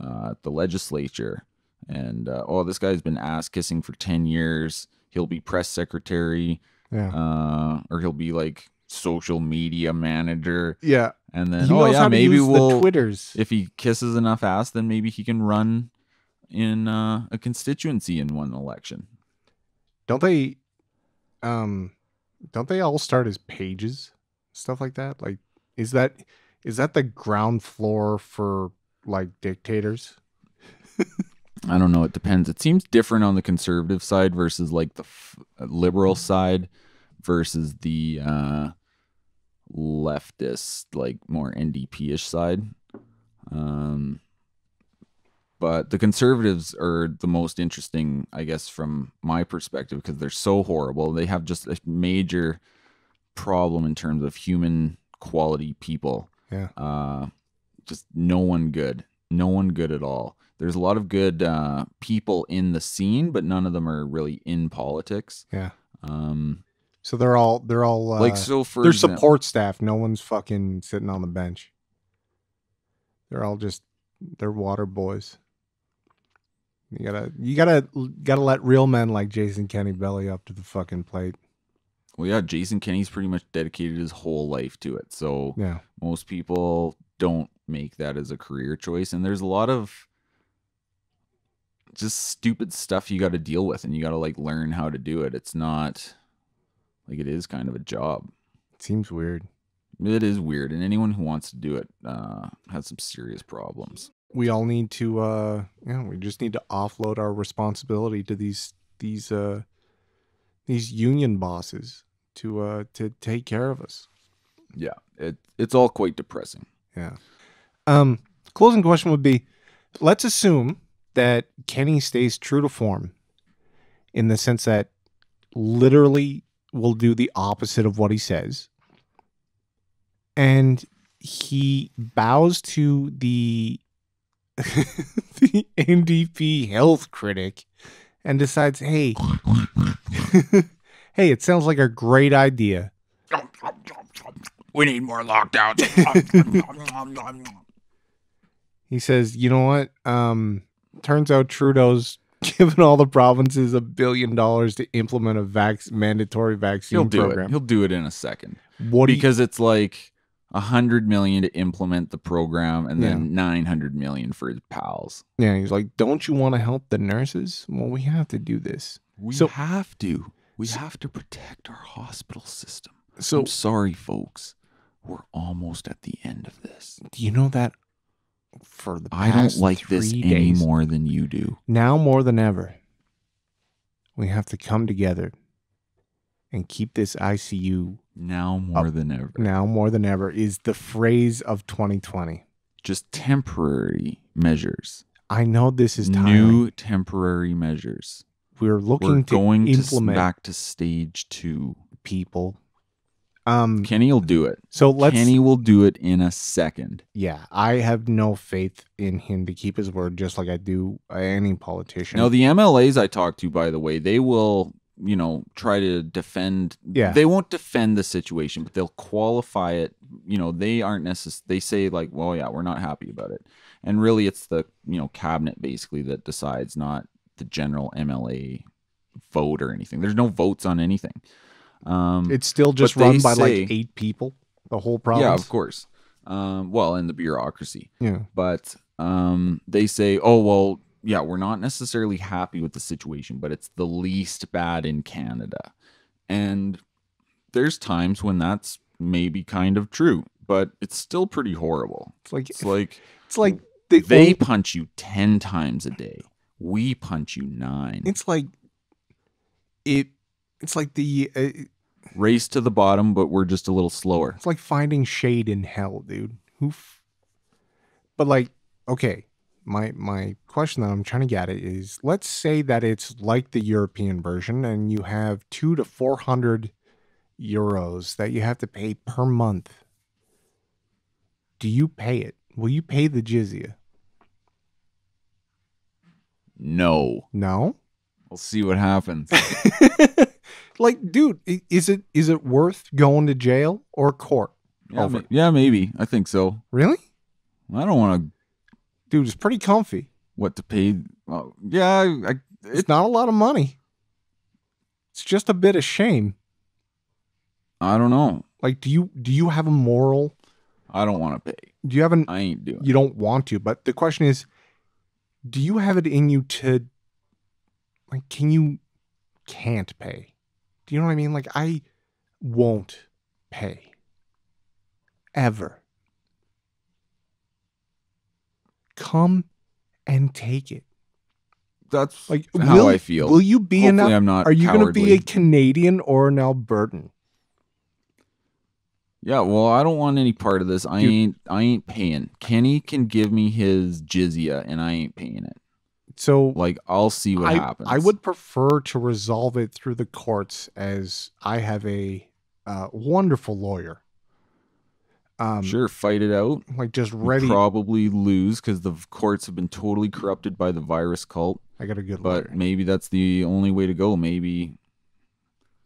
at the legislature. And oh, this guy's been ass kissing for 10 years. He'll be press secretary, or he'll be like social media manager. Yeah. And then, He knows how to maybe use we'll, the Twitters. if he kisses enough ass, then maybe he can run in a constituency in one election. Don't they all start as pages? Stuff like that? Like, is that the ground floor for like dictators? I don't know. It depends. It seems different on the conservative side versus like the liberal side versus the leftist, like more NDP-ish side. But the conservatives are the most interesting, I guess, from my perspective, because they're so horrible. They have just a major problem in terms of human quality people. Yeah. Just no one good. No one good at all. There's a lot of good people in the scene, but none of them are really in politics. Yeah. So they're all like, so for their example, support staff. No one's fucking sitting on the bench. They're all just they're water boys. You gotta let real men like Jason Kenney belly up to the fucking plate. Well, yeah, Jason Kenney's pretty much dedicated his whole life to it. So yeah, most people don't make that as a career choice. And there's a lot of just stupid stuff you got to deal with, and you got to like learn how to do it. It's not like, it is kind of a job. It seems weird. It is weird. And anyone who wants to do it has some serious problems. We all need to we just need to offload our responsibility to these union bosses to take care of us. Yeah, it's all quite depressing. Yeah. Closing question would be, let's assume that Kenny stays true to form in the sense that literally will do the opposite of what he says, and he bows to the the NDP health critic and decides, hey, hey, it sounds like a great idea. We need more lockdowns. He says, you know what? Turns out Trudeau's given all the provinces $1 billion to implement a mandatory vaccine program. He'll do it in a second. Because it's like $100 million to implement the program, and then $900 million for his pals. Yeah, he's like, don't you want to help the nurses? Well, we have to do this. We have to protect our hospital system. So I'm sorry, folks. We're almost at the end of this. Do you know that for the past I don't like 3 this days, any more than you do. Now more than ever, we have to come together and keep this ICU. Now more than ever. Now more than ever is the phrase of 2020. Just temporary measures. I know this is new temporary measures. We're going to implement back to stage 2. People. Kenny will do it. Kenny will do it in a second. Yeah, I have no faith in him to keep his word, just like I do any politician. Now, the MLAs I talk to, by the way, they will, try to defend. Yeah. They won't defend the situation, but they'll qualify it. They aren't they say like, well, yeah, we're not happy about it. And really it's the, cabinet basically that decides, not the general MLA vote or anything. There's no votes on anything. It's still just run by like 8 people, the whole province. Yeah, of course. Well, in the bureaucracy. Yeah. But they say, oh, well, yeah, we're not necessarily happy with the situation, but it's the least bad in Canada. And there's times when that's maybe kind of true, but it's still pretty horrible. It's like they punch you 10 times a day. We punch you 9. It's like the race to the bottom, but we're just a little slower. It's like finding shade in hell, dude. But like, okay, my question that I'm trying to get at is, let's say that it's like the European version, and you have 200 to 400 euros that you have to pay per month. Do you pay it? Will you pay the jizya? No. No? We'll see what happens. Like, dude, is it worth going to jail or court? Yeah, maybe. I think so. Really? I don't want to. Dude, it's pretty comfy. What to pay? Yeah, it's not a lot of money. It's just a bit of shame. I don't know. Like, do you have a moral? I don't want to pay. Do you have an? I ain't doing You don't want to, but the question is, do you have it in you to, like, can't pay? Do you know what I mean? Like, I won't pay. Ever. Come and take it. That's like how I feel. Will you be Hopefully I'm not Are you going to be a cowardly. Canadian or an Albertan? Yeah, well, I don't want any part of this. I ain't paying. Kenny can give me his jizya, and I ain't paying it. So, like, I'll see what happens. I would prefer to resolve it through the courts, as I have a wonderful lawyer. Sure, fight it out. Like, just ready. You probably lose because the courts have been totally corrupted by the virus cult. I got a good lawyer. But maybe that's the only way to go. Maybe,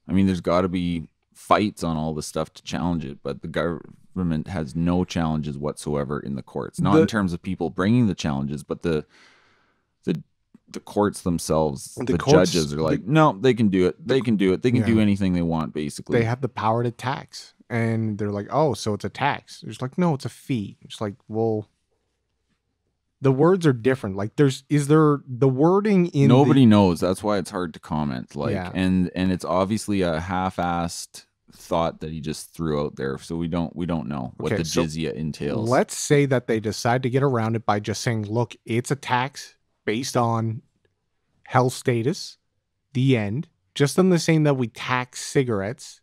I mean, there's got to be fights on all this stuff to challenge it, but the government has no challenges whatsoever in the courts. Not in terms of people bringing the challenges, but the courts themselves, the judges are like, no, they can do it. They can do it. They can do anything they want, basically. They have the power to tax. And they're like, oh, so it's a tax. It's like, no, it's a fee. It's like, well, the words are different. Like, is there the wording in Nobody knows. That's why it's hard to comment. Like, and it's obviously a half-assed thought that he just threw out there. So we don't know what the jizya entails. Let's say that they decide to get around it by just saying, look, it's a tax based on health status, the end. Just in the same that we tax cigarettes.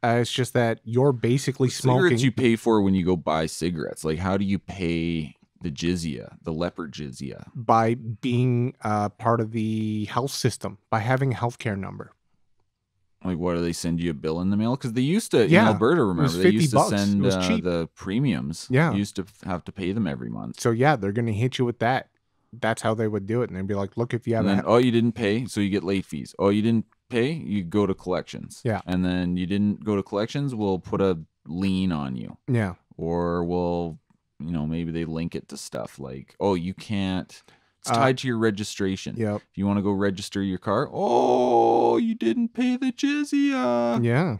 It's just that you're basically smoking. Cigarettes you pay for when you go buy cigarettes. Like, how do you pay the jizya, the leper jizya? By being part of the health system, by having a healthcare number. Like, what, do they send you a bill in the mail? Because they used to, in Alberta, remember, they used to send the premiums. Yeah. You used to have to pay them every month. So, yeah, they're going to hit you with that. That's how they would do it. And they'd be like, look, if you have oh, you didn't pay, so you get late fees. Oh, you didn't pay, you go to collections. Yeah. And then you didn't go to collections, we'll put a lien on you. Yeah. Or we'll, maybe they link it to stuff like, oh, you can't, it's tied to your registration. Yep. If you want to go register your car, oh, you didn't pay the jizya. Yeah.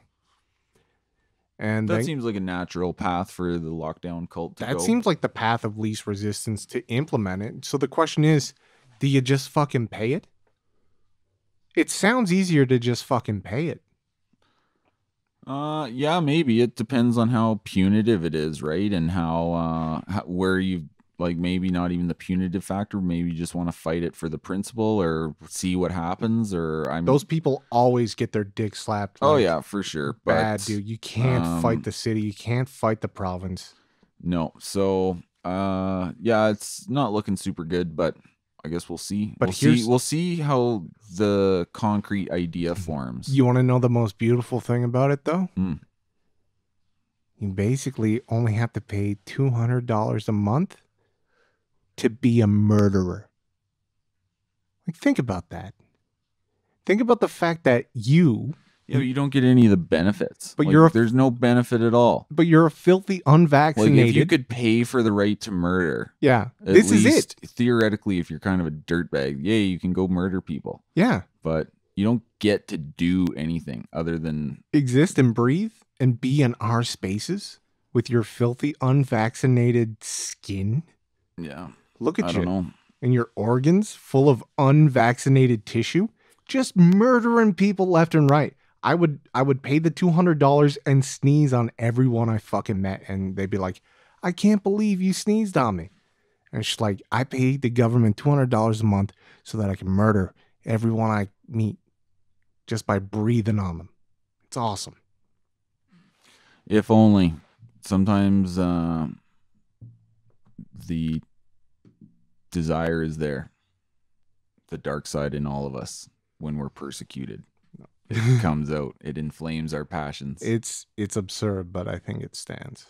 And that seems like a natural path for the lockdown cult to go. That seems like the path of least resistance to implement it. So the question is, do you just fucking pay it? It sounds easier to just fucking pay it. Yeah, maybe. It depends on how punitive it is, right? And how where you, like, maybe not even the punitive factor. Maybe you just want to fight it for the principle or see what happens. Those people always get their dick slapped. Oh yeah, for sure. Bad, dude. You can't fight the city. You can't fight the province. No. So, yeah, it's not looking super good, but I guess we'll see. But we'll see how the concrete idea forms. You want to know the most beautiful thing about it, though? You basically only have to pay $200 a month to be a murderer. Like, think about that. Think about the fact that you don't get any of the benefits. But there's no benefit at all. But you're a filthy unvaccinated. Like, if you could pay for the right to murder. Yeah. This is it. Theoretically, if you're kind of a dirtbag, you can go murder people. Yeah. But you don't get to do anything other than exist and breathe and be in our spaces with your filthy unvaccinated skin. Yeah. Look at I don't know. And your organs full of unvaccinated tissue, just murdering people left and right. I would pay the $200 and sneeze on everyone I fucking met, and they'd be like, I can't believe you sneezed on me. And it's like, I paid the government $200 a month so that I can murder everyone I meet just by breathing on them. It's awesome. If only. Sometimes the desire is there. The dark side in all of us when we're persecuted. It comes out. It inflames our passions. It's absurd, but I think it stands.